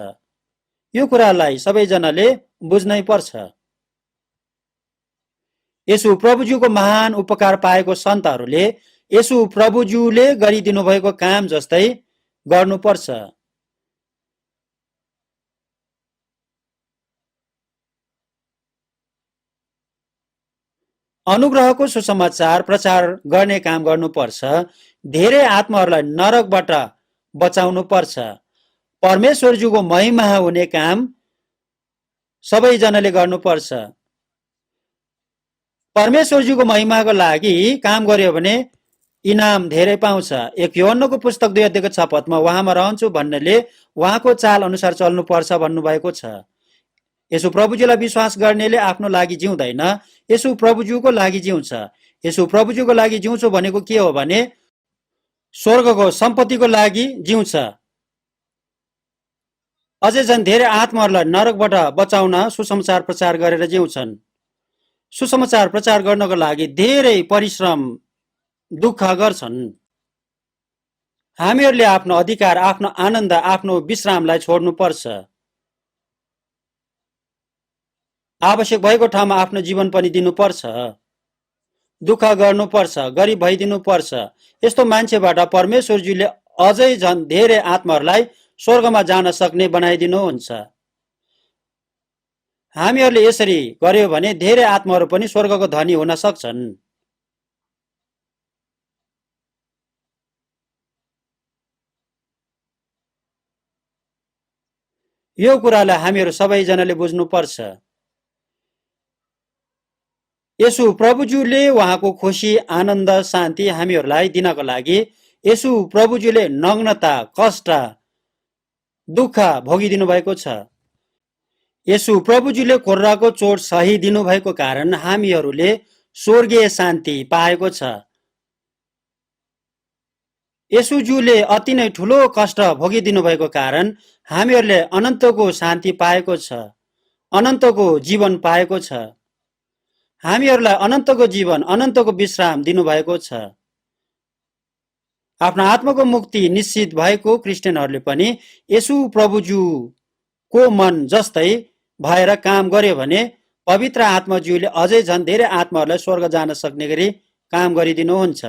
[SPEAKER 1] यो कुरालाई सबैजनाले बुझ्नै पर्छ। यसु प्रभुज्यूको महान उपकार पाएको सन्तहरूले यसु प्रभुज्यूले गरिदिनु भएको काम जस्तै गर्नुपर्छ। अनुग्रहको सुसमाचार प्रचार गर्ने काम गर्नुपर्छ। धेरै आत्माहरूलाई नरकबाट बचाउनु पर्छ। परमेश्वरज्यूको महिमा हुने काम सबैजनाले गर्नुपर्छ। परमेश्वरज्यूको महिमाको लागि काम गर्यो भने इनाम धेरै पाउँछ। 1 यूहन्नको पुस्तक 2 अध्यायको 6 पदमा उहाँमा रहन्छु भन्नेले उहाँको चाल अनुसार चल्नुपर्छ भन्नुभएको छ। यसो प्रभुजीलाई विश्वास गर्नेले आफ्नो लागि जिउँदैन, यसो प्रभुज्यूको लागि जिउँछ। यसो प्रभुज्यूको लागि जिउँछु भनेको के हो भने स्वर्गको सम्पत्तिको लागि जिउँछ। अझै झन् धेरै आत्माहरूलाई नरकबाट बचाउन सुसमाचार प्रचार गरेर जिउँछन्। सुसमाचार प्रचार गर्नको लागि धेरै परिश्रम दुःख गर्छन्। हामीहरूले आफ्नो अधिकार, आफ्नो आनन्द, आफ्नो विश्रामलाई छोड्नुपर्छ। आवश्यक भएको ठाउँमा आफ्नो जीवन पनि दिनुपर्छ। दुःख गर्नुपर्छ, गरिब भइदिनुपर्छ। यस्तो मान्छेबाट परमेश्वरजीले अझै झन् धेरै आत्माहरूलाई स्वर्गमा जान सक्ने बनाइदिनुहुन्छ। हामीहरूले यसरी गर्यो भने धेरै आत्माहरू पनि स्वर्गको धनी हुन सक्छन्। यो कुरालाई हामीहरू सबैजनाले बुझ्नुपर्छ। यसो प्रभुज्यूले उहाँको खुसी, आनन्द, शान्ति हामीहरूलाई दिनको लागि यसो प्रभुज्यूले नग्नता, कष्ट, दुःख भोगिदिनु भएको छ। यसो प्रभुज्यूले कोर्राको चोट सही दिनुभएको कारण हामीहरूले स्वर्गीय शान्ति पाएको छ। यसुज्यूले अति नै ठुलो कष्ट भोगिदिनु भएको कारण हामीहरूले अनन्तको शान्ति पाएको छ, अनन्तको जीवन पाएको छ। हामीहरूलाई अनन्तको जीवन, अनन्तको विश्राम दिनुभएको छ। आफ्नो आत्माको मुक्ति निश्चित भएको क्रिस्चियनहरूले पनि यसु प्रभुज्यूको मन जस्तै भएर काम गर्यो भने पवित्र आत्माज्यूले अझै झन् धेरै आत्माहरूलाई स्वर्ग जान सक्ने गरी काम गरिदिनुहुन्छ।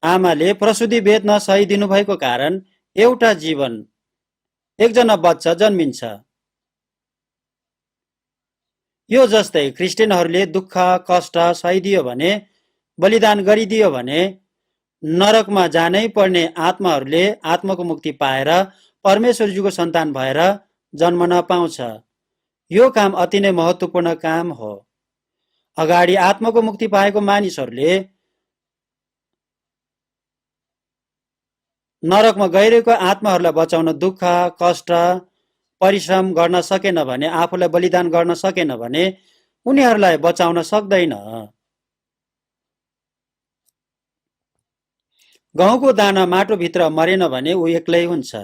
[SPEAKER 1] आमाले प्रसुति वेदना सही दिनुभएको कारण एउटा जीवन, एकजना बच्चा जन्मिन्छ। यो जस्तै क्रिस्चियनहरूले दुःख, कष्ट सहिदियो भने, बलिदान गरिदियो भने नरकमा जानै पर्ने आत्माहरूले आत्माको मुक्ति पाएर परमेश्वरज्यूको सन्तान भएर जन्मन पाउँछ। यो काम अति नै महत्त्वपूर्ण काम हो। अगाडि आत्माको मुक्ति पाएको मानिसहरूले नरकमा गइरहेको आत्माहरूलाई बचाउन दुःख, कष्ट, परिश्रम गर्न सकेन भने, आफूलाई बलिदान गर्न सकेन भने उनीहरूलाई बचाउन सक्दैन। गहुँको दाना माटोभित्र मरेन भने ऊ एक्लै हुन्छ।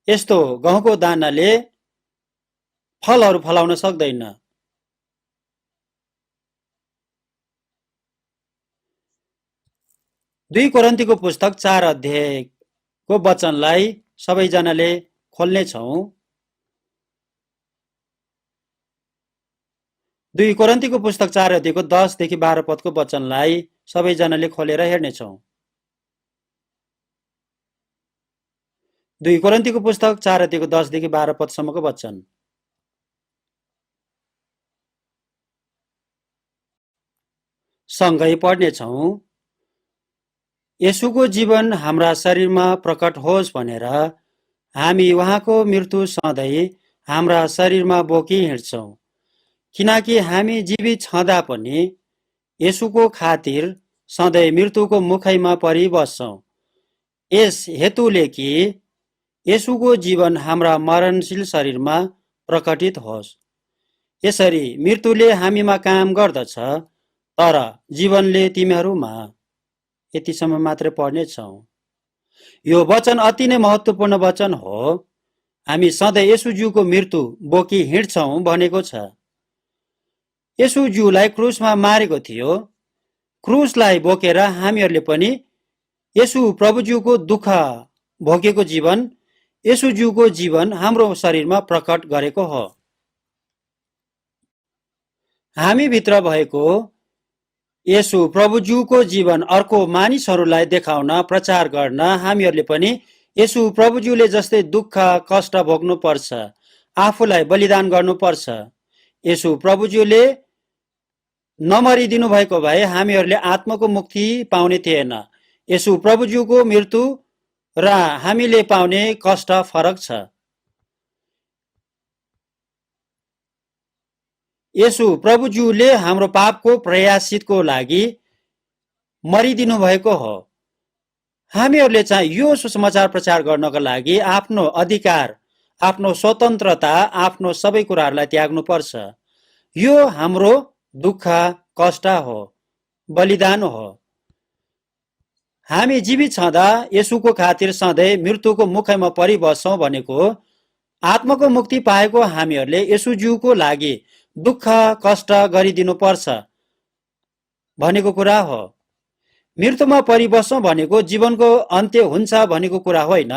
[SPEAKER 1] यस्तो गहुँको दानाले फलहरू फलाउन सक्दैन। 2 कोरिन्थीको पुस्तक 4 अध्यायको वचनलाई सबैजनाले खोल्ने छौं। 2 कोरिन्थीको पुस्तक 4 अध्यायको 10 देखि 12 पदको वचनलाई सबैजनाले खोलेर हेर्नेछौं। 2 कोरिन्थीको पुस्तक 4 अध्यायको 10 देखि 12 पदसम्मको वचन। सँगै पढ्नेछौं। यसुको जीवन हाम्रा शरीरमा प्रकट होस् भनेर हामी उहाँको मृत्यु सधैँ हाम्रा शरीरमा बोकी हिँड्छौं, किनकि हामी जीवित छँदा पनि यसुको खातिर सधैँ मृत्युको मुखैमा परिबस्छौं। यस हेतुले कि यसुको जीवन हाम्रा मरणशील शरीरमा प्रकटित होस्। यसरी मृत्युले हामीमा काम गर्दछ, तर जीवनले तिमीहरूमा। यतिसम्म मात्र पढ्ने छौं। यो वचन अति नै महत्त्वपूर्ण वचन हो। हामी सधैँ येशूज्यूको मृत्यु बोकी हिँड्छौं भनेको छ। येशूज्यूलाई क्रुसमा मारेको थियो। क्रुसलाई बोकेर हामीहरूले पनि येशू प्रभुज्यूको दुःख भोगेको जीवन, येशूज्यूको जीवन हाम्रो शरीरमा प्रकट गरेको हो। हामी भित्र भएको यसु प्रभुज्यूको जीवन अर्को मानिसहरूलाई देखाउन, प्रचार गर्न हामीहरूले पनि यसु प्रभुज्यूले जस्तै दुःख, कष्ट भोग्नु पर्छ, आफूलाई बलिदान गर्नुपर्छ। यसु प्रभुज्यूले नमरिदिनु भएको भए हामीहरूले आत्माको मुक्ति पाउने थिएन। यसु प्रभुज्यूको मृत्यु र हामीले पाउने कष्ट फरक छ। यसु प्रभुज्यूले हाम्रो पापको प्रायश्चितको लागि मरिदिनु भएको हो। हामीहरूले चाहिँ यो सुसमाचार प्रचार गर्नको लागि आफ्नो अधिकार, आफ्नो स्वतन्त्रता, आफ्नो सबै कुराहरूलाई त्याग्नुपर्छ। यो हाम्रो दुःख, कष्ट हो, बलिदान हो। हामी जीवित छँदा यसुको खातिर सधैँ मृत्युको मुखमा परिबस्छौँ भनेको आत्माको मुक्ति पाएको हामीहरूले यसुज्यूको लागि दुःख कष्ट गरिदिनु पर्छ भनेको कुरा हो। मृत्युमा परिबस्छौँ भनेको जीवनको अन्त्य हुन्छ भनेको कुरा होइन,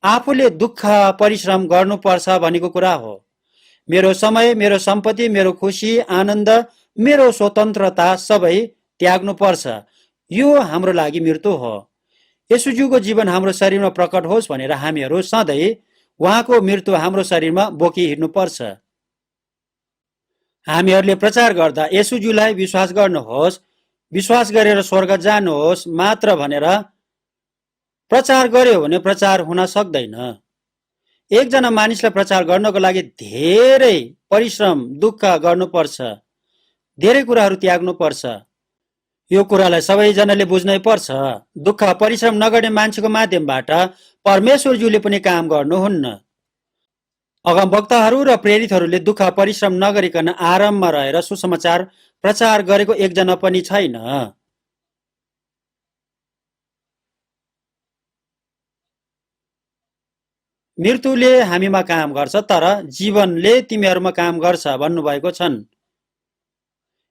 [SPEAKER 1] आफूले दुःख परिश्रम गर्नुपर्छ भनेको कुरा हो। मेरो समय, मेरो सम्पत्ति, मेरो खुसी, आनन्द, मेरो स्वतन्त्रता सबै त्याग्नुपर्छ। यो हाम्रो लागि मृत्यु हो। यसुज्यूको जीवन हाम्रो शरीरमा प्रकट होस् भनेर हामीहरू सधैँ उहाँको मृत्यु हाम्रो शरीरमा बोकी हिँड्नुपर्छ। हामीहरूले प्रचार गर्दा यसुज्यूलाई विश्वास गर्नुहोस्, विश्वास गरेर स्वर्ग जानुहोस् मात्र भनेर प्रचार गर्यो भने प्रचार हुन सक्दैन। एकजना मानिसलाई प्रचार गर्नको लागि धेरै परिश्रम, दुःख गर्नुपर्छ, धेरै कुराहरू त्याग्नुपर्छ। यो कुरालाई सबैजनाले बुझ्नै पर्छ। दुःख परिश्रम नगर्ने मान्छेको माध्यमबाट परमेश्वरज्यूले पनि काम गर्नुहुन्न। अगमवक्ताहरू र प्रेरितहरूले दुःख परिश्रम नगरिकन आराममा रहेर सुसमाचार प्रचार गरेको एकजना पनि छैन। मृत्युले हामीमा काम गर्छ, तर जीवनले तिमीहरूमा काम गर्छ भन्नुभएको छन्।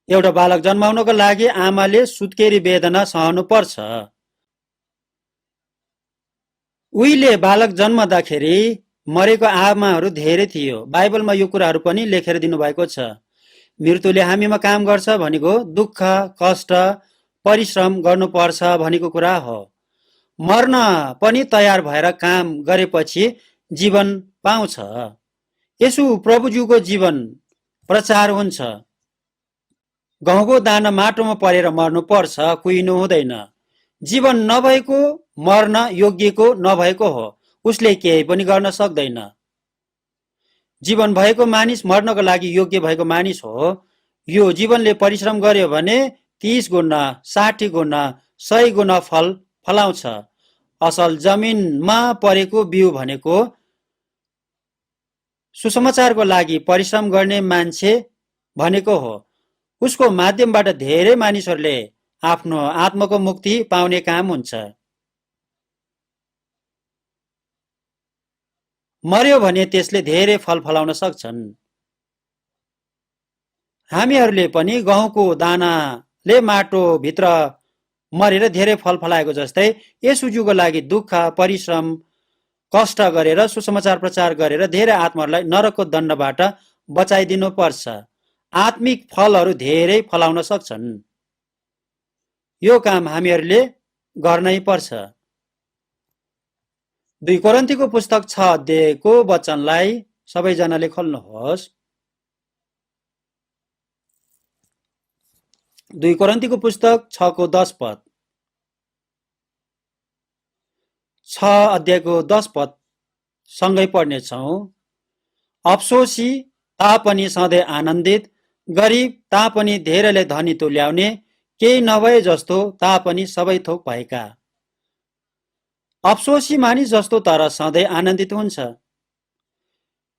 [SPEAKER 1] एउटा बालक जन्माउनको लागि आमाले सुत्केरी वेदना सहनु पर्छ। उहिले बालक जन्मदाखेरि मरेको आमाहरू धेरै थियो। बाइबलमा यो कुराहरू पनि लेखेर दिनुभएको छ। मृत्युले हामीमा काम गर्छ भनेको दुःख, कष्ट, परिश्रम गर्नुपर्छ भनेको कुरा हो। मर्न पनि तयार भएर काम गरेपछि जीवन पाउँछ। यसु प्रभुज्यूको जीवन प्रचार हुन्छ। गहुँको दाना माटोमा परेर मर्नुपर्छ, कुहिनु हुँदैन। जीवन नभएको, मर्न योग्यको नभएको हो, उसले केही पनि गर्न सक्दैन। जीवन भएको मानिस मर्नको लागि योग्य भएको मानिस हो। यो जीवनले परिश्रम गर्यो भने 30 गुणा, 60 गुणा, 100 गुणा फल फलाउँछ। असल जमिनमा परेको बिउ भनेको सुसमाचारको लागि परिश्रम गर्ने मान्छे भनेको हो। उसको माध्यमबाट धेरै मानिसहरूले आफ्नो आत्माको मुक्ति पाउने काम हुन्छ। मर्यो भने त्यसले धेरै फल फलाउन सक्छन्। हामीहरूले पनि गहुँको दानाले माटोभित्र मरेर धेरै फल फलाएको जस्तै यसुज्यूको लागि दुःख, परिश्रम, कष्ट गरेर सुसमाचार प्रचार गरेर धेरै आत्माहरूलाई नरकको दण्डबाट बचाइदिनु पर्छ। आत्मिक फलहरू धेरै फलाउन सक्छन्। यो काम हामीहरूले गर्नै पर्छ। 2 कोरिन्थीको पुस्तक 6 अध्यायको वचनलाई सबैजनाले खोल्नुहोस्। 2 कोरिन्थीको पुस्तक 6 को 10 पद। 6 अध्यायको 10 पद सँगै पढ्नेछौँ। अफसोसी तापनि सधैँ आनन्दित, गरिब तापनि धेरैले धनी तुल्याउने, केही नभए जस्तो तापनि सबै थोक भएका। अफसोसी मानिस जस्तो तर सधैँ आनन्दित हुन्छ।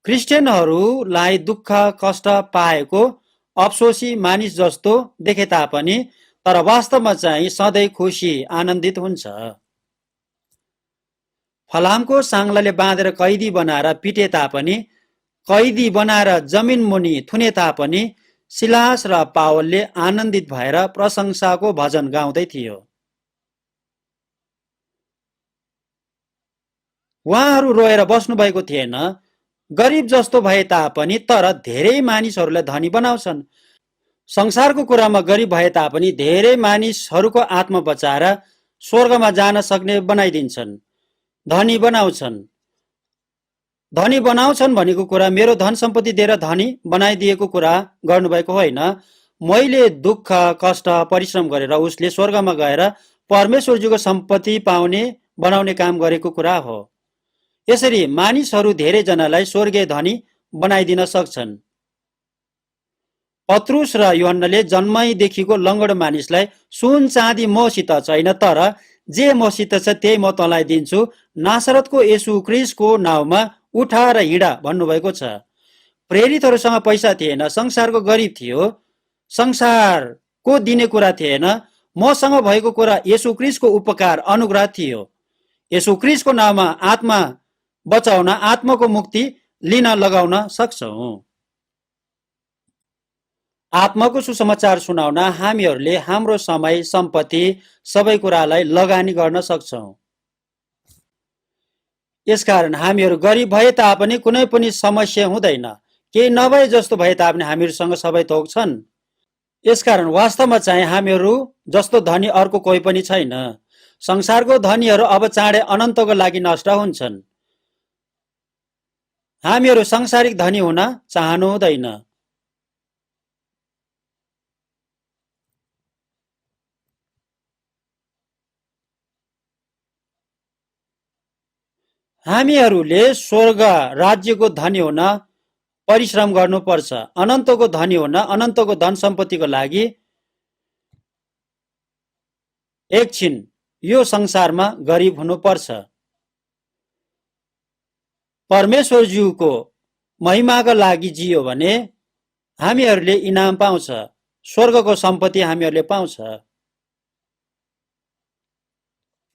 [SPEAKER 1] क्रिस्चियनहरूलाई दुःख कष्ट पाएको अफसोसी मानिस जस्तो देखे तापनि तर वास्तवमा चाहिँ सधैँ खुसी आनन्दित हुन्छ। फलामको साङ्लाले बाँधेर कैदी बनाएर पिटे तापनि, कैदी बनाएर जमिन मुनि थुने तापनि सिलास र पावलले आनन्दित भएर प्रशंसाको भजन गाउँदै थियो। उहाँहरू रोएर बस्नु भएको थिएन। गरिब जस्तो भए तापनि तर धेरै मानिसहरूलाई धनी बनाउँछन्। संसारको कुरामा गरिब भए तापनि धेरै मानिसहरूको आत्मा बचाएर स्वर्गमा जान सक्ने बनाइदिन्छन्, धनी बनाउँछन्। धनी बनाउँछन् भनेको कुरा मेरो धन सम्पत्ति दिएर धनी बनाइदिएको कुरा गर्नुभएको होइन। मैले दुःख कष्ट परिश्रम गरेर उसले स्वर्गमा गएर परमेश्वरजीको सम्पत्ति पाउने बनाउने काम गरेको कुरा हो। यसरी मानिसहरू धेरैजनालाई स्वर्गीय धनी बनाइदिन सक्छन्। पत्रुस र यूहन्नाले जन्मैदेखिको लङ्गडो मानिसलाई सुन चाँदी मसित छैन, तर जे मसित छ त्यही म तँलाई दिन्छु, नासरतको येशू क्रिस्टको नाउँमा उठा र हिँडा भन्नुभएको छ। प्रेरितहरूसँग पैसा थिएन, संसारको गरिब थियो, संसारको दिने कुरा थिएन। मसँग भएको कुरा येशू क्रिस्टको उपकार अनुग्रह थियो। येशू क्रिस्टको नाममा आत्मा बचाउन, आत्माको मुक्ति लिन लगाउन सक्छौं। आत्माको सुसमाचार सुनाउन हामीहरूले हाम्रो समय, सम्पत्ति, सबै कुरालाई लगानी गर्न सक्छौं। यसकारण हामीहरू गरिब भए तापनि कुनै पनि समस्या हुँदैन, केही नभए जस्तो भए तापनि हामीहरूसँग सबै थोक छन्। यसकारण वास्तवमा चाहिँ हामीहरू जस्तो धनी अर्को कोही पनि छैन। संसारको धनीहरू अब चाँडै अनन्तको लागि नष्ट हुन्छन्। हामीहरू सांसारिक धनी हुन चाहनु हुँदैन। हामीहरूले स्वर्ग राज्यको धनी हुन परिश्रम गर्नुपर्छ। अनन्तको धनी हुन, अनन्तको धन सम्पत्तिको लागि एकछिन यो संसारमा गरिब हुनुपर्छ। परमेश्वरज्यूको महिमाका लागि जियो भने हामीहरूले इनाम पाउँछ, स्वर्गको सम्पत्ति हामीहरूले पाउँछ।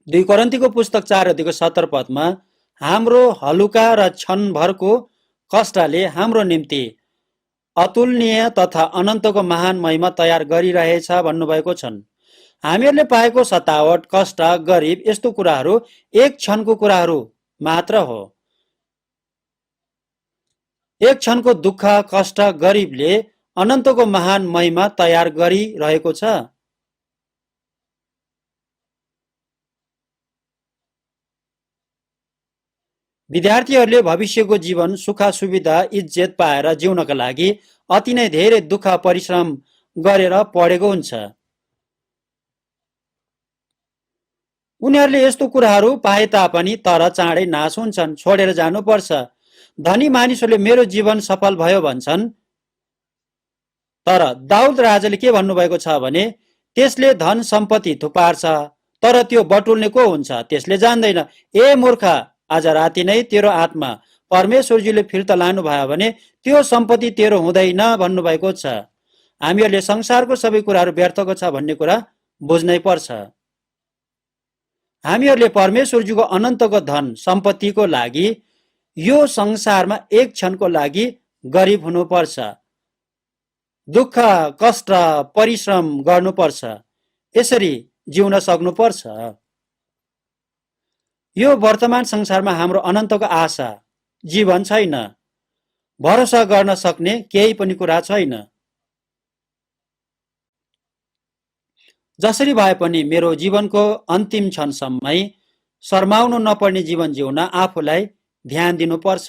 [SPEAKER 1] 2 कोरिन्थीको पुस्तक 4:17 पदमा हाम्रो हलुका र क्षणभरको कष्टले हाम्रो निम्ति अतुलनीय तथा अनन्तको महान महिमा तयार गरिरहेछ भन्नुभएको छन्। हामीहरूले पाएको सतावट, कष्ट, गरिब यस्तो कुराहरू एक क्षणको कुराहरू मात्र हो। एक क्षणको दुःख, कष्ट, गरिबले अनन्तको महान महिमा तयार गरिरहेको छ। विद्यार्थीहरूले भविष्यको जीवन सुख, सुविधा, इज्जत पाएर जिउनका लागि अति नै धेरै दुःख, परिश्रम गरेर पढेको हुन्छ। उनीहरूले यस्तो कुराहरू पाए तापनि तर चाँडै नाश हुन्छन्, छोडेर जानुपर्छ। धनी मानिसहरूले मेरो जीवन सफल भयो भन्छन्, तर दाउद राजाले के भन्नुभएको छ भने त्यसले धन सम्पत्ति थुपार्छ, तर त्यो बटुल्ने को हुन्छ त्यसले जान्दैन। ए मूर्ख, आज राति नै तेरो आत्मा परमेश्वरजीले फिर्ता लानु भयो भने त्यो सम्पत्ति तेरो हुँदैन भन्नुभएको छ। हामीहरूले संसारको सबै कुराहरू व्यर्थको छ भन्ने कुरा बुझ्नै पर्छ। हामीहरूले परमेश्वरजीको अनन्तको धन सम्पत्तिको लागि यो संसारमा एक क्षणको लागि गरिब हुनुपर्छ, दुःख, कष्ट, परिश्रम गर्नुपर्छ, यसरी जिउन सक्नुपर्छ। यो वर्तमान संसारमा हाम्रो अनन्तको आशा, जीवन छैन। भरोसा गर्न सक्ने केही पनि कुरा छैन। जसरी भए पनि मेरो जीवनको अन्तिम क्षणसम्मै शर्माउनु नपर्ने जीवन जिउन आफूलाई ध्यान दिनुपर्छ।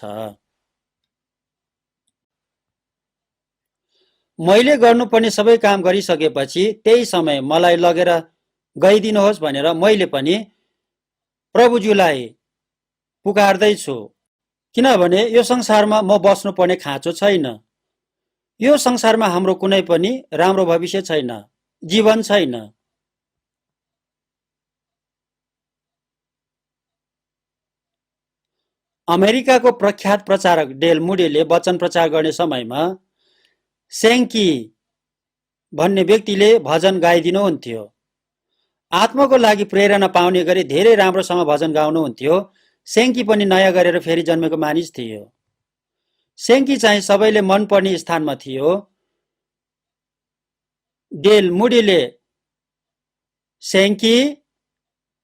[SPEAKER 1] मैले गर्नुपर्ने सबै काम गरिसकेपछि त्यही समय मलाई लगेर गइदिनुहोस् भनेर मैले पनि प्रभुज्यूलाई पुकार्दैछु। किनभने यो संसारमा म बस्नुपर्ने खाँचो छैन। यो संसारमा हाम्रो कुनै पनि राम्रो भविष्य छैन, जीवन छैन। अमेरिकाको प्रख्यात प्रचारक डेल मुडीले वचन प्रचार गर्ने समयमा सेङ्की भन्ने व्यक्तिले भजन गाइदिनुहुन्थ्यो। आत्माको लागि प्रेरणा पाउने गरी धेरै राम्रोसँग भजन गाउनुहुन्थ्यो। सेङ्की पनि नयाँ गरेर फेरि जन्मेको मानिस थियो। सेङ्की चाहिँ सबैले मनपर्ने स्थानमा थियो। डेल मुडीले सेङ्की,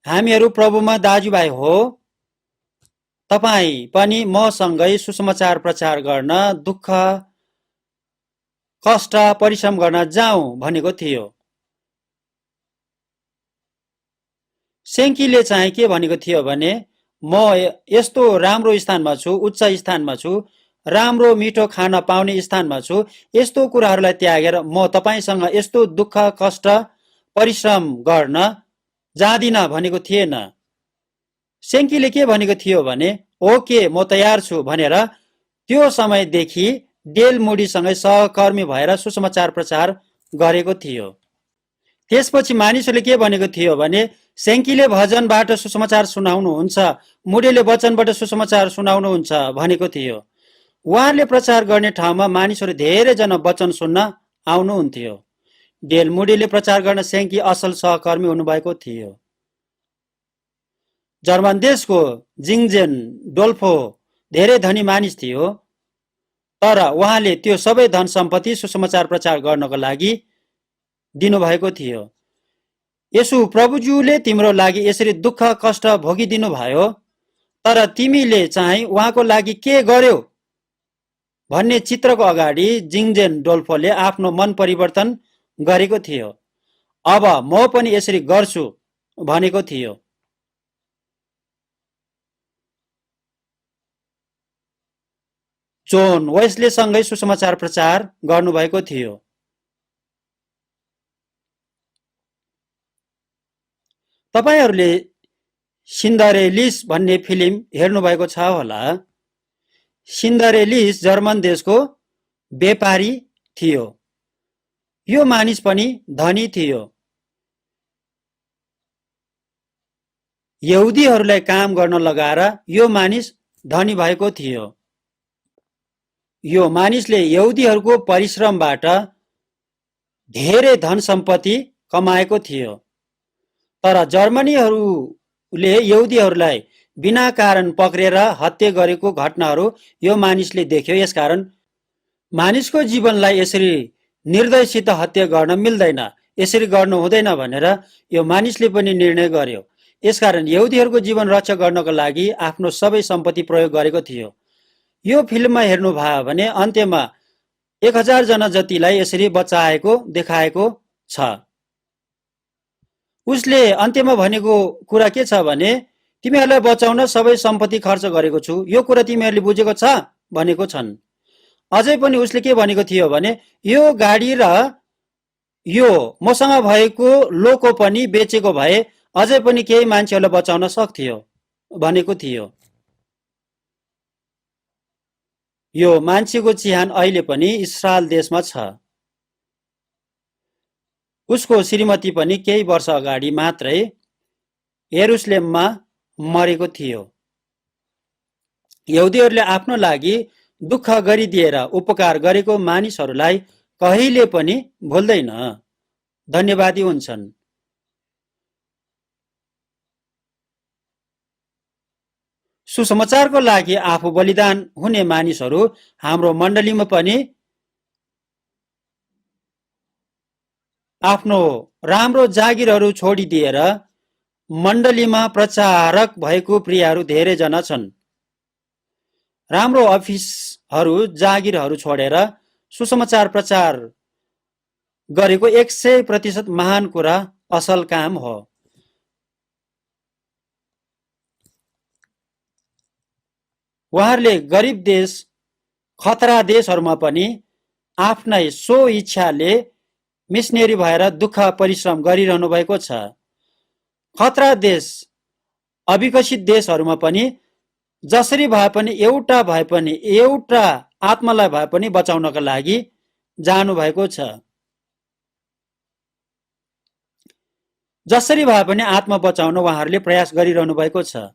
[SPEAKER 1] हामीहरू प्रभुमा दाजुभाइ हो, तपाईँ पनि मसँगै सुसमाचार प्रचार गर्न, दुःख, कष्ट, परिश्रम गर्न जाउँ भनेको थियो। सेङ्कीले चाहिँ के भनेको थियो भने म यस्तो राम्रो स्थानमा छु, उच्च स्थानमा छु, राम्रो मिठो खाना पाउने स्थानमा छु, यस्तो कुराहरूलाई त्यागेर म तपाईसँग यस्तो दुःख, कष्ट, परिश्रम गर्न जाँदिन भनेको थिएन। सेङ्कीले के भनेको थियो भने ओके म तयार छु भनेर त्यो समयदेखि डेल मुडीसँगै सहकर्मी भएर सुसमाचार प्रचार गरेको थियो। त्यसपछि मानिसहरूले के भनेको थियो भने सेङ्कीले भजनबाट सुसमाचार सुनाउनुहुन्छ, मुडीले वचनबाट सुसमाचार सुनाउनुहुन्छ भनेको थियो। उहाँले प्रचार गर्ने ठाउँमा मानिसहरू धेरैजना वचन सुन्न आउनुहुन्थ्यो। डेल मुडीले प्रचार गर्न सेङ्की असल सहकर्मी हुनुभएको थियो। जर्मन देशको जिङजेन डोल्फो धेरै धनी मानिस थियो, तर उहाँले त्यो सबै धन सम्पत्ति सुसमाचार प्रचार गर्नको लागि दिनुभएको थियो। यसो प्रभुज्यूले तिम्रो लागि यसरी दुःख कष्ट भोगिदिनु भयो, तर तिमीले चाहिँ उहाँको लागि के गर्यो भन्ने चित्रको अगाडि जिङजेन डोल्फोले आफ्नो मन परिवर्तन गरेको थियो। अब म पनि यसरी गर्छु भनेको थियो। जोन वेस्लेसँगै सुसमाचार प्रचार गर्नुभएको थियो। तपाईहरूले सिन्डरेलिस भन्ने फिल्म हेर्नुभएको छ होला। सिन्डरेलिस जर्मन देशको व्यापारी थियो। यो मानिस पनि धनी थियो। यहुदीहरूलाई काम गर्न लगाएर यो मानिस धनी भएको थियो। यो मानिसले यहुदीहरूको परिश्रमबाट धेरै धन सम्पत्ति कमाएको थियो। तर जर्मनीहरूले यहुदीहरूलाई बिना कारण पक्रेर हत्या गरेको घटनाहरू यो मानिसले देख्यो। यसकारण मानिसको जीवनलाई यसरी निर्दयसित हत्या गर्न मिल्दैन, यसरी गर्नु हुँदैन भनेर यो मानिसले पनि निर्णय गर्यो। यसकारण यहुदीहरूको जीवन रक्षा गर्नको लागि आफ्नो सबै सम्पत्ति प्रयोग गरेको थियो। यो फिल्ममा हेर्नुभयो भने अन्त्यमा 1000 जना जतिलाई यसरी बचाएको देखाएको छ। उसले अन्त्यमा भनेको कुरा के छ भने तिमीहरूलाई बचाउन सबै सम्पत्ति खर्च गरेको छु, यो कुरा तिमीहरूले बुझेको छ भनेको छन्। अझै पनि उसले के भनेको थियो भने यो गाडी र यो मसँग भएको लोको पनि बेचेको भए अझै पनि केही मान्छेहरूलाई बचाउन सक्थ्यो भनेको थियो। यो मान्छेको चिहान अहिले पनि इस्रायल देशमा छ। उसको श्रीमती पनि केही वर्ष अगाडि मात्रै यरुसलेममा मरेको थियो। यहुदीहरूले आफ्नो लागि दुःख गरिदिएर उपकार गरेको मानिसहरूलाई कहिले पनि भुल्दैन, धन्यवादी हुन्छन्। सुसमाचारको लागि आफू बलिदान हुने मानिसहरू हाम्रो मण्डलीमा पनि आफ्नो राम्रो जागिरहरू छोडिदिएर मण्डलीमा प्रचारक भएको प्रियहरू धेरैजना छन्। राम्रो अफिसहरू जागिरहरू छोडेर सुसमाचार प्रचार गरेको 100% महान कुरा असल काम हो। उहाँहरूले गरिब देश खतरा देशहरूमा पनि आफ्नै सो इच्छाले मिसनेरी भएर दुःख परिश्रम गरिरहनु भएको छ। खतरा देश अविकसित देशहरूमा पनि जसरी भए पनि एउटा आत्मालाई भए पनि बचाउनका लागि जानु भएको छ। जसरी भए पनि आत्मा बचाउन उहाँहरूले प्रयास गरिरहनु भएको छ।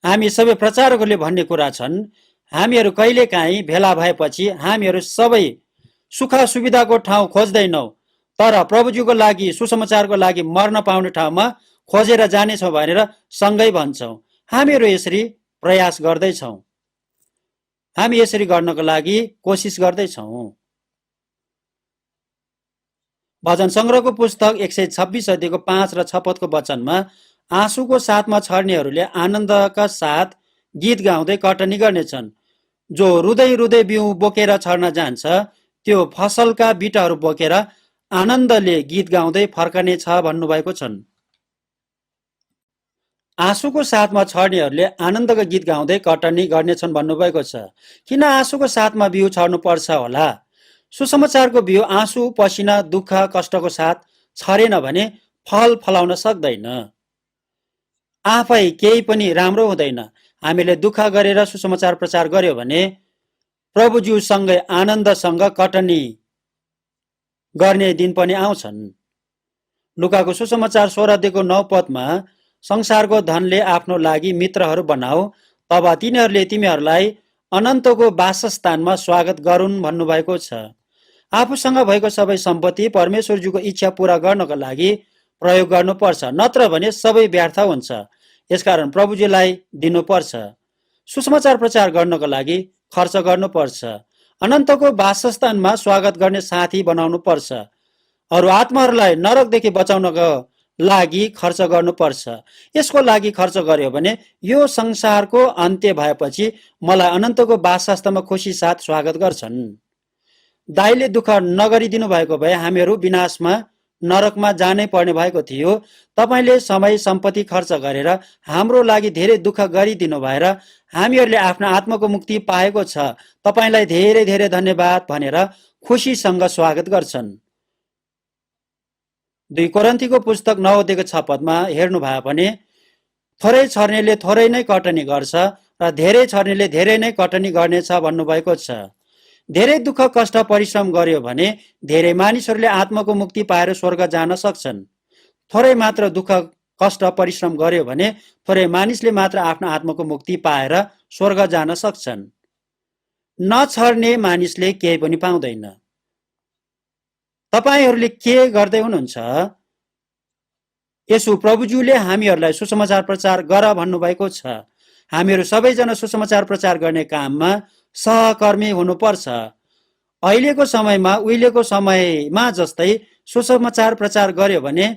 [SPEAKER 1] हामी सबै प्रचारकहरूले भन्ने कुरा छन्, हामीहरू कहिलेकाहीँ भेला भएपछि हामीहरू सबै सुख सुविधाको ठाउँ खोज्दैनौ, तर प्रभुजीको लागि सुसमाचारको लागि मर्न पाउने ठाउँमा खोजेर जानेछौँ भनेर सँगै भन्छौँ। हामीहरू यसरी प्रयास गर्दैछौँ, हामी यसरी गर्नको लागि कोसिस गर्दैछौँ। भजन संग्रहको पुस्तक 126 अध्यायको 5 र 6 पदको वचनमा आँसुको साथमा छर्नेहरूले आनन्दका साथ गीत गाउँदै कटनी गर्नेछन्। जो रुँदै रुँदै बिउ बोकेर छर्न जान्छ त्यो फसलका बिटाहरू बोकेर आनन्दले गीत गाउँदै फर्कने छ भन्नुभएको छन्। आँसुको साथमा छर्नेहरूले आनन्दका गीत गाउँदै कटनी गर्नेछन् भन्नुभएको छ। किन आँसुको साथमा बिउ छर्नु पर्छ होला? सुसमाचारको बिउ आँसु पसिना दुःख कष्टको साथ छरेन भने फल फलाउन सक्दैन। आफै केही पनि राम्रो हुँदैन। हामीले दुःख गरेर सुसमाचार प्रचार गर्यो भने प्रभुज्यूसँगै आनन्दसँग कटनी गर्ने दिन पनि आउँछन्। लुकाको सुसमाचार 16:9 पदमा संसारको धनले आफ्नो लागि मित्रहरू बनाऊ, तब तिनीहरूले तिमीहरूलाई अनन्तको वासस्थानमा स्वागत गरून् भन्नुभएको छ। आफूसँग भएको सबै सम्पत्ति परमेश्वरज्यूको इच्छा पूरा गर्नको लागि प्रयोग गर्नुपर्छ, नत्र भने सबै व्यर्थ हुन्छ। यसकारण प्रभुजीलाई दिनुपर्छ। सुसमाचार प्रचार गर्नको लागि खर्च गर्नुपर्छ। अनन्तको वासस्थानमा स्वागत गर्ने साथी बनाउनु पर्छ। अरू आत्माहरूलाई नरकदेखि बचाउनको लागि खर्च गर्नुपर्छ। यसको लागि खर्च गर्यो भने यो संसारको अन्त्य भएपछि मलाई अनन्तको वासस्थानमा खुसी साथ स्वागत गर्छन्। दाइले दुःख नगरिदिनु भएको भए हामीहरू विनाशमा नरकमा जानै पर्ने भएको थियो। तपाईले समय सम्पत्ति खर्च गरेर हाम्रो लागि धेरै दुःख गरिदिनु भएर हामीहरूले आफ्नो आत्माको मुक्ति पाएको छ। तपाईलाई धेरै धेरै धन्यवाद भनेर खुसीसँग स्वागत गर्छन्। 2 कोरिन्थीको पुस्तक 9:6 पदमा हेर्नु भए भने थोरै छर्नेले थोरै नै कटनी गर्छ र धेरै छर्नेले धेरै नै कटनी गर्नेछ भन्नुभएको छ। धेरै दुःख कष्ट परिश्रम गर्यो भने धेरै मानिसहरूले आत्माको मुक्ति पाएर स्वर्ग जान सक्छन्। थोरै मात्र दुःख कष्ट परिश्रम गर्यो भने थोरै मानिसले मात्र आफ्नो आत्माको मुक्ति पाएर स्वर्ग जान सक्छन्। नछर्ने मानिसले केही पनि पाउँदैन। तपाईहरूले के गर्दै हुनुहुन्छ? यसो प्रभुज्यूले हामीहरूलाई सुसमाचार प्रचार गर भन्नुभएको छ। हामीहरू सबैजना सुसमाचार प्रचार गर्ने काममा सहकर्मी हुनुपर्छ। अहिलेको समयमा उहिलेको समयमा जस्तै सुसमाचार प्रचार गर्यो भने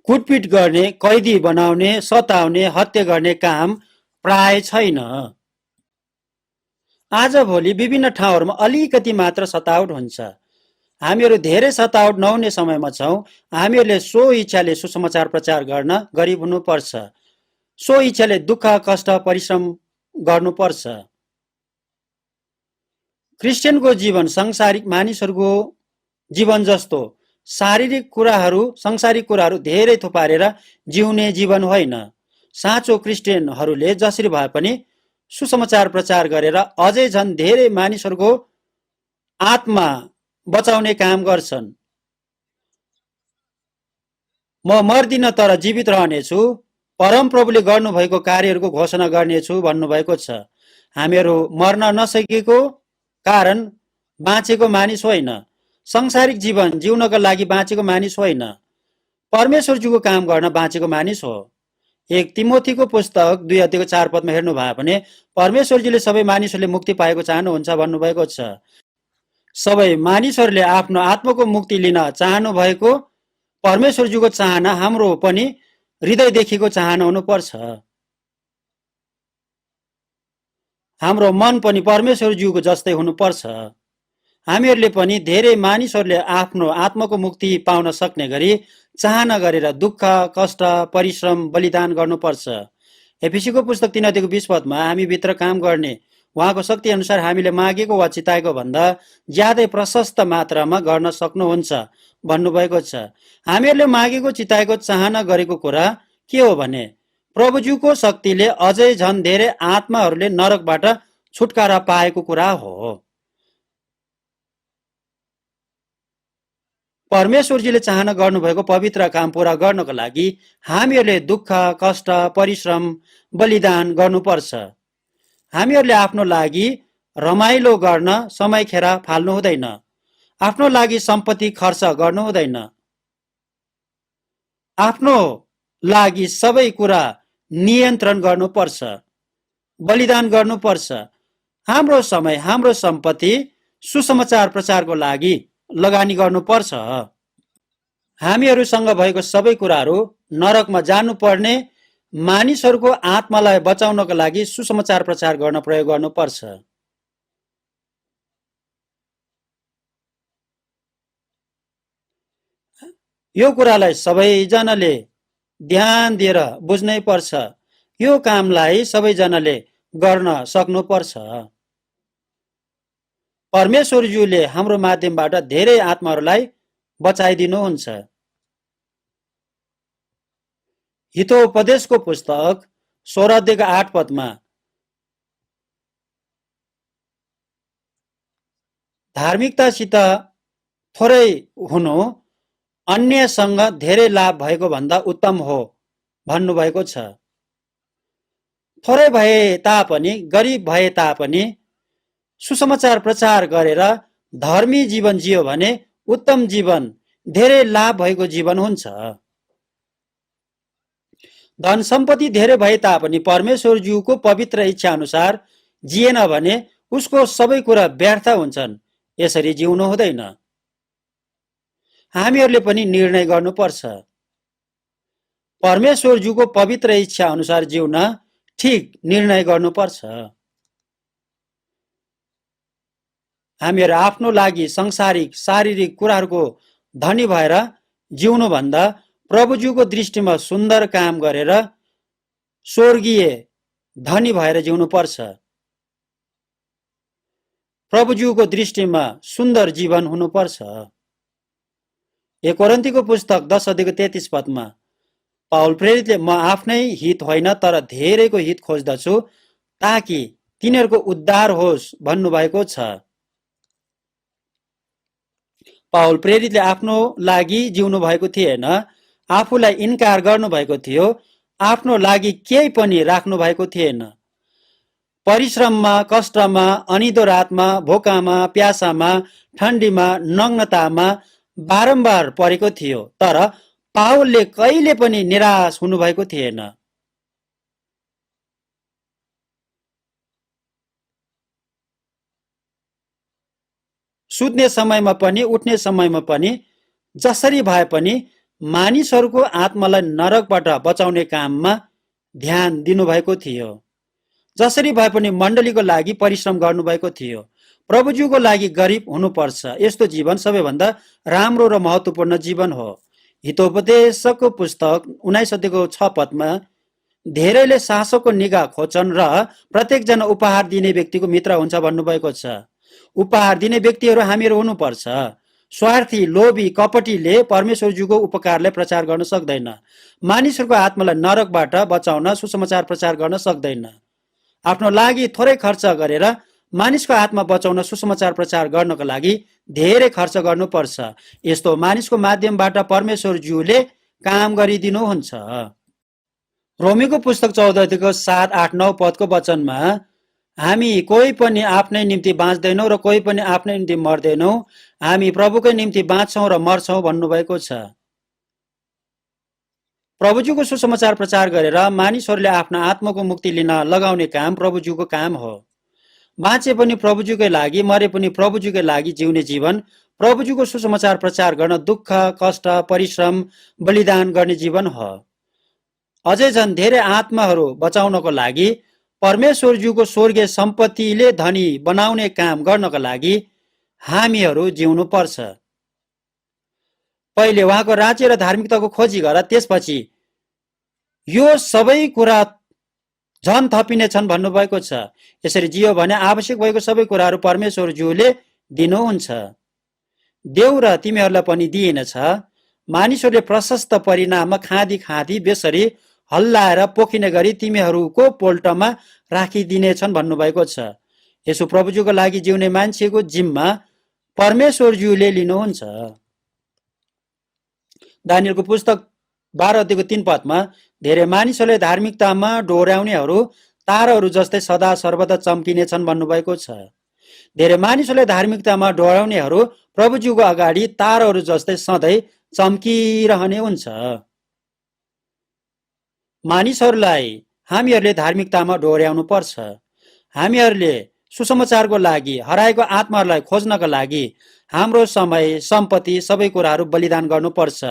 [SPEAKER 1] कुटपिट गर्ने, कैदी बनाउने, सताउने, हत्या गर्ने काम प्राय छैन। आजभोलि विभिन्न ठाउँहरूमा अलिकति मात्र सतावट हुन्छ। हामीहरू धेरै सतावट नहुने समयमा छौँ। हामीहरूले सो इच्छाले सुसमाचार प्रचार गरी हुनुपर्छ। सो इच्छाले दुःख कष्ट परिश्रम गर्नुपर्छ। क्रिस्चियनको जीवन सांसारिक मानिसहरूको जीवन जस्तो सांसारिक कुराहरू धेरै थुपारेर जिउने जीवन होइन। साँचो क्रिस्चियनहरूले जसरी भए पनि सुसमाचार प्रचार गरेर अझै झन् धेरै मानिसहरूको आत्मा बचाउने काम गर्छन्। म मर्दिन तर जीवित रहनेछु, परमप्रभुले गर्नुभएको कार्यहरूको घोषणा गर्नेछु भन्नुभएको छ। हामीहरू मर्न नसकेको कारण बाँचेको मानिस होइन। सांसारिक जीवन जिउनको लागि बाँचेको मानिस होइन, परमेश्वरज्यूको काम गर्न बाँचेको मानिस हो। 1 तिमोथीको पुस्तक 2:4 पदमा हेर्नु भयो भने परमेश्वरजीले सबै मानिसहरूले मुक्ति पाएको चाहनुहुन्छ भन्नुभएको छ। सबै मानिसहरूले आफ्नो आत्माको मुक्ति लिन चाहनु भएको परमेश्वरज्यूको चाहना हाम्रो पनि हृदयदेखिको चाहना हुनुपर्छ। हाम्रो मन पनि परमेश्वरज्यूको जस्तै हुनुपर्छ। हामीहरूले पनि धेरै मानिसहरूले आफ्नो आत्माको मुक्ति पाउन सक्ने गरी चाहना गरेर दुःख कष्ट परिश्रम बलिदान गर्नुपर्छ। एफिसीको पुस्तक 3:20 पदमा हामी भित्र काम गर्ने उहाँको शक्ति अनुसार हामीले मागेको वा चिताएको भन्दा ज्यादै प्रशस्त मात्रामा गर्न सक्नुहुन्छ भन्नुभएको छ। हामीहरूले मागेको चिताएको चाहना गरेको कुरा के हो भने प्रभुज्यूको शक्तिले अझै झन् धेरै आत्माहरूले नरकबाट छुटकारा पाएको कुरा हो। परमेश्वरजीले चाहना गर्नुभएको पवित्र काम पूरा गर्नको लागि हामीहरूले दुःख कष्ट परिश्रम बलिदान गर्नुपर्छ। हामीहरूले आफ्नो लागि रमाइलो गर्न समय खेर फाल्नु हुँदैन। आफ्नो लागि सम्पत्ति खर्च गर्नु हुँदैन। आफ्नो लागि सबै कुरा नियन्त्रण गर्नुपर्छ, बलिदान गर्नुपर्छ। हाम्रो समय हाम्रो सम्पत्ति सुसमाचार प्रचारको लागि लगानी गर्नुपर्छ। हामीहरूसँग भएको सबै कुराहरू नरकमा जानुपर्ने मानिसहरूको आत्मालाई बचाउनको लागि सुसमाचार प्रचार गर्न प्रयोग गर्नुपर्छ। यो कुरालाई सबैजनाले ध्यान दिएर बुझ्नै पर्छ। यो कामलाई सबैजनाले गर्न सक्नुपर्छ। परमेश्वरज्यूले हाम्रो माध्यमबाट धेरै आत्माहरूलाई बचाइदिनुहुन्छ। हितोपदेशको पुस्तक 16:8 धार्मिकतासित थोरै हुनु अन्यसँग धेरै लाभ भएको भन्दा उत्तम हो भन्नुभएको छ। थोरै भए तापनि, गरिब भए तापनि सुसमाचार प्रचार गरेर धर्मी जीवन जियो भने उत्तम जीवन, धेरै लाभ भएको जीवन हुन्छ। धन सम्पत्ति धेरै भए तापनि परमेश्वरज्यूको पवित्र इच्छा अनुसार जिएन भने उसको सबै कुरा व्यर्थ हुन्छन्। यसरी जिउनु हुँदैन। हामीहरूले पनि निर्णय गर्नुपर्छ। परमेश्वरज्यूको पवित्र इच्छा अनुसार जिउन ठिक निर्णय गर्नुपर्छ। हामीहरू आफ्नो लागि संसारिक शारीरिक कुराहरूको धनी भएर जिउनु भन्दा प्रभुज्यूको दृष्टिमा सुन्दर काम गरेर स्वर्गीय धनी भएर जिउनु पर्छ। प्रभुज्यूको दृष्टिमा सुन्दर जीवन हुनुपर्छ। 1 कोरिन्थीको पुस्तक 10:33 पाउल प्रेरितले म आफ्नै हित होइन तर धेरैको हित खोज्दछु ताकि तिनीहरूको उद्धार होस् भन्नुभएको छ। पाउल प्रेरितले आफ्नो लागि जिउनु भएको थिएन, आफूलाई इन्कार गर्नु भएको थियो, आफ्नो लागि केही पनि राख्नु भएको थिएन। परिश्रममा, कष्टमा, अनिदो रातमा, भोकामा, प्यासामा, ठण्डीमा, नग्नतामा बारम्बार परेको थियो, तर पाउलले कहिले पनि निराश हुनुभएको थिएन। सुत्ने समयमा पनि उठ्ने समयमा पनि जसरी भए पनि मानिसहरूको आत्मालाई नरकबाट बचाउने काममा ध्यान दिनुभएको थियो। जसरी भए पनि मण्डलीको लागि परिश्रम गर्नुभएको थियो। प्रभुज्यूको लागि गरिब हुनुपर्छ। यस्तो जीवन सबैभन्दा राम्रो र महत्त्वपूर्ण जीवन हो। हितोपदेशको पुस्तक 19:6 धेरैले शासकको निगाह खोज्छन् र प्रत्येकजना उपहार दिने व्यक्तिको मित्र हुन्छ भन्नुभएको छ। उपहार दिने व्यक्तिहरू हामीहरू हुनुपर्छ। स्वार्थी, लोभी, कपटीले परमेश्वरज्यूको उपकारलाई प्रचार गर्न सक्दैन। मानिसहरूको आत्मालाई नरकबाट बचाउन सुसमाचार प्रचार गर्न सक्दैन। आफ्नो लागि थोरै खर्च गरेर मानिसको आत्मा बचाउन सुसमाचार प्रचार गर्नको लागि धेरै खर्च गर्नुपर्छ। यस्तो मानिसको माध्यमबाट परमेश्वरज्यूले काम गरिदिनुहुन्छ। रोमीको पुस्तक 14:7-8-9 वचनमा हामी कोही पनि आफ्नै निम्ति बाँच्दैनौँ र कोही पनि आफ्नै निम्ति मर्दैनौँ, हामी प्रभुकै निम्ति बाँच्छौँ र मर्छौँ भन्नुभएको छ। प्रभुज्यूको सुसमाचार प्रचार गरेर मानिसहरूले आफ्नो आत्माको मुक्ति लिन लगाउने काम प्रभुज्यूको काम हो। बाँचे पनि प्रभुज्यूकै लागि, मरे पनि प्रभुज्यूकै लागि जिउने जीवन प्रभुज्यूको सुसमाचार प्रचार गर्न दुःख, कष्ट, परिश्रम, बलिदान गर्ने जीवन हो। अझै झन् धेरै आत्माहरू बचाउनको लागि परमेश्वरज्यूको स्वर्गीय सम्पत्तिले धनी बनाउने काम गर्नको लागि हामीहरू जिउनु पर्छ। पहिले उहाँको राज्य र धार्मिकताको खोजी गर, त्यसपछि यो सबै कुरा झन थपिने छन् भन्नुभएको छ। यसरी जियो भने आवश्यक भएको सबै कुराहरू परमेश्वरज्यूले दिनुहुन्छ। देउ र तिमीहरूलाई पनि दिइनेछ। मानिसहरूले प्रशस्त परिणाममा खाँदी खाँदी बेसरी हल्लाएर पोखिने गरी तिमीहरूको पोल्टमा राखिदिनेछन् भन्नुभएको छ। यसो प्रभुज्यूको लागि जिउने मान्छेको जिम्मा परमेश्वरज्यूले लिनुहुन्छ। दानियलको पुस्तक 12:3 धेरै मानिसहरूले धार्मिकतामा डोर्याउनेहरू ताराहरू जस्तै सदा सर्वदा चम्किनेछन् भन्नुभएको छ। धेरै मानिसहरूले धार्मिकतामा डोर्याउनेहरू प्रभुज्यूको अगाडि ताराहरू जस्तै सधैँ चम्किरहने हुन्छ। मानिसहरूलाई हामीहरूले धार्मिकतामा डोर्याउनु पर्छ। हामीहरूले सुसमाचारको लागि, हराएको आत्माहरूलाई खोज्नका लागि हाम्रो समय, सम्पत्ति, सबै कुराहरू बलिदान गर्नुपर्छ।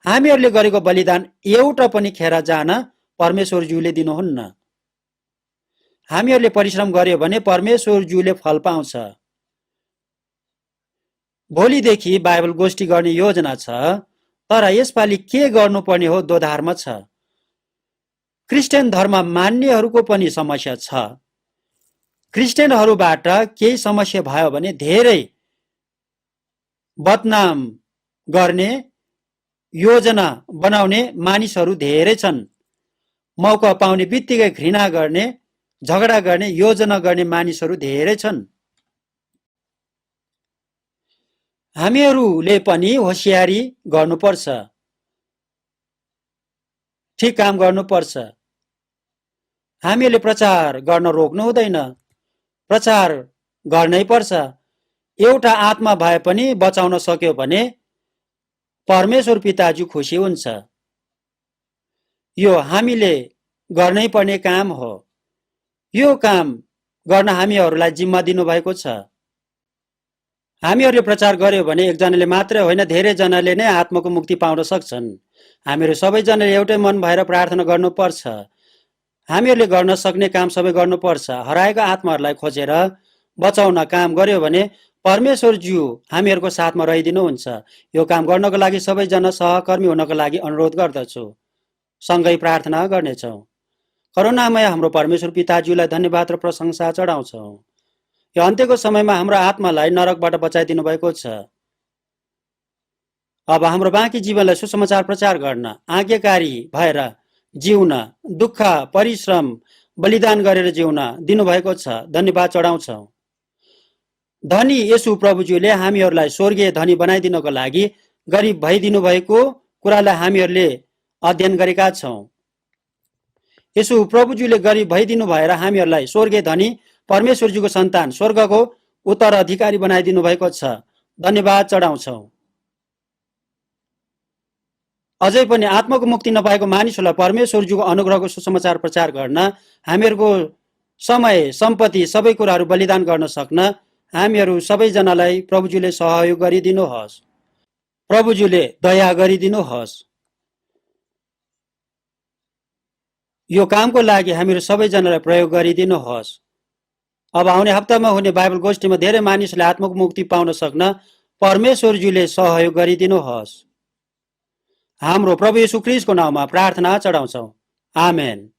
[SPEAKER 1] हामीहरूले गरेको बलिदान एउटा पनि खेर जान परमेश्वरज्यूले दिनुहुन्न। हामीहरूले परिश्रम गर्यो भने परमेश्वरज्यूले फल पाउँछ। भोलिदेखि बाइबल गोष्ठी गर्ने योजना छ, तर यसपालि के गर्नुपर्ने हो दोधारमा छ। क्रिस्चियन धर्म मान्नेहरूको पनि समस्या छ। क्रिस्चियनहरूबाट केही समस्या भयो भने धेरै बदनाम गर्ने, योजना बनाउने मानिसहरू धेरै छन्। मौका पाउने बित्तिकै घृणा गर्ने, झगडा गर्ने, योजना गर्ने मानिसहरू धेरै छन्। हामीहरूले पनि होशियारी गर्नुपर्छ, ठिक काम गर्नुपर्छ। हामीहरूले प्रचार गर्न रोक्नु हुँदैन, प्रचार गर्नै पर्छ। एउटा आत्मा भए पनि बचाउन सक्यो भने परमेश्वर पिताजी खुसी हुन्छ। यो हामीले गर्नै पर्ने काम हो। यो काम गर्न हामीहरूलाई जिम्मा दिनुभएको छ। हामीहरूले प्रचार गर्यो भने एकजनाले मात्रै होइन, धेरैजनाले नै आत्माको मुक्ति पाउन सक्छन्। हामीहरू सबैजनाले एउटै मन भएर प्रार्थना गर्नुपर्छ। हामीहरूले गर्न सक्ने काम सबै गर्नुपर्छ। हराएका आत्माहरूलाई खोजेर बचाउन काम गर्यो भने परमेश्वरज्यू हामीहरूको साथमा रहिदिनुहुन्छ। यो काम गर्नको लागि सबैजना सहकर्मी हुनको लागि अनुरोध गर्दछु। सँगै प्रार्थना गर्नेछौँ। करुणामय हाम्रो परमेश्वर पिताज्यूलाई धन्यवाद र प्रशंसा चढाउँछौँ। यो अन्त्यको समयमा हाम्रो आत्मालाई नरकबाट बचाइदिनु भएको छ। अब हाम्रो बाँकी जीवनलाई सुसमाचार प्रचार गर्न, आज्ञाकारी भएर जिउन, दुःख, परिश्रम, बलिदान गरेर जिउन दिनुभएको छ। धन्यवाद चढाउँछौँ। धनी येशू प्रभुज्यूले हामीहरूलाई स्वर्गीय धनी बनाइदिनको लागि गरिब भइदिनु भएको कुरालाई हामीहरूले अध्ययन गरेका छौँ। येशू प्रभुज्यूले गरिब भइदिनु भएर हामीहरूलाई स्वर्गीय धनी, परमेश्वरज्यूको सन्तान, स्वर्गको उत्तराधिकारी बनाइदिनु भएको छ। धन्यवाद चढाउँछौँ। अझै पनि आत्माको मुक्ति नपाएको मानिसहरूलाई परमेश्वरज्यूको अनुग्रहको सुसमाचार प्रचार गर्न, हामीहरूको समय, सम्पत्ति, सबै कुराहरू बलिदान गर्न सक्न हामीहरू सबैजनालाई प्रभुज्यूले सहयोग गरिदिनुहोस्। प्रभुज्यूले दया गरिदिनुहोस्। यो कामको लागि हामीहरू सबैजनालाई प्रयोग गरिदिनुहोस्। अब आउने हप्तामा हुने बाइबल गोष्ठीमा धेरै मानिसले आत्माको मुक्ति पाउन सक्न परमेश्वरज्यूले सहयोग गरिदिनुहोस्। हाम्रो प्रभु येशू ख्रीष्टको नाममा प्रार्थना चढाउँछौँ। आमेन।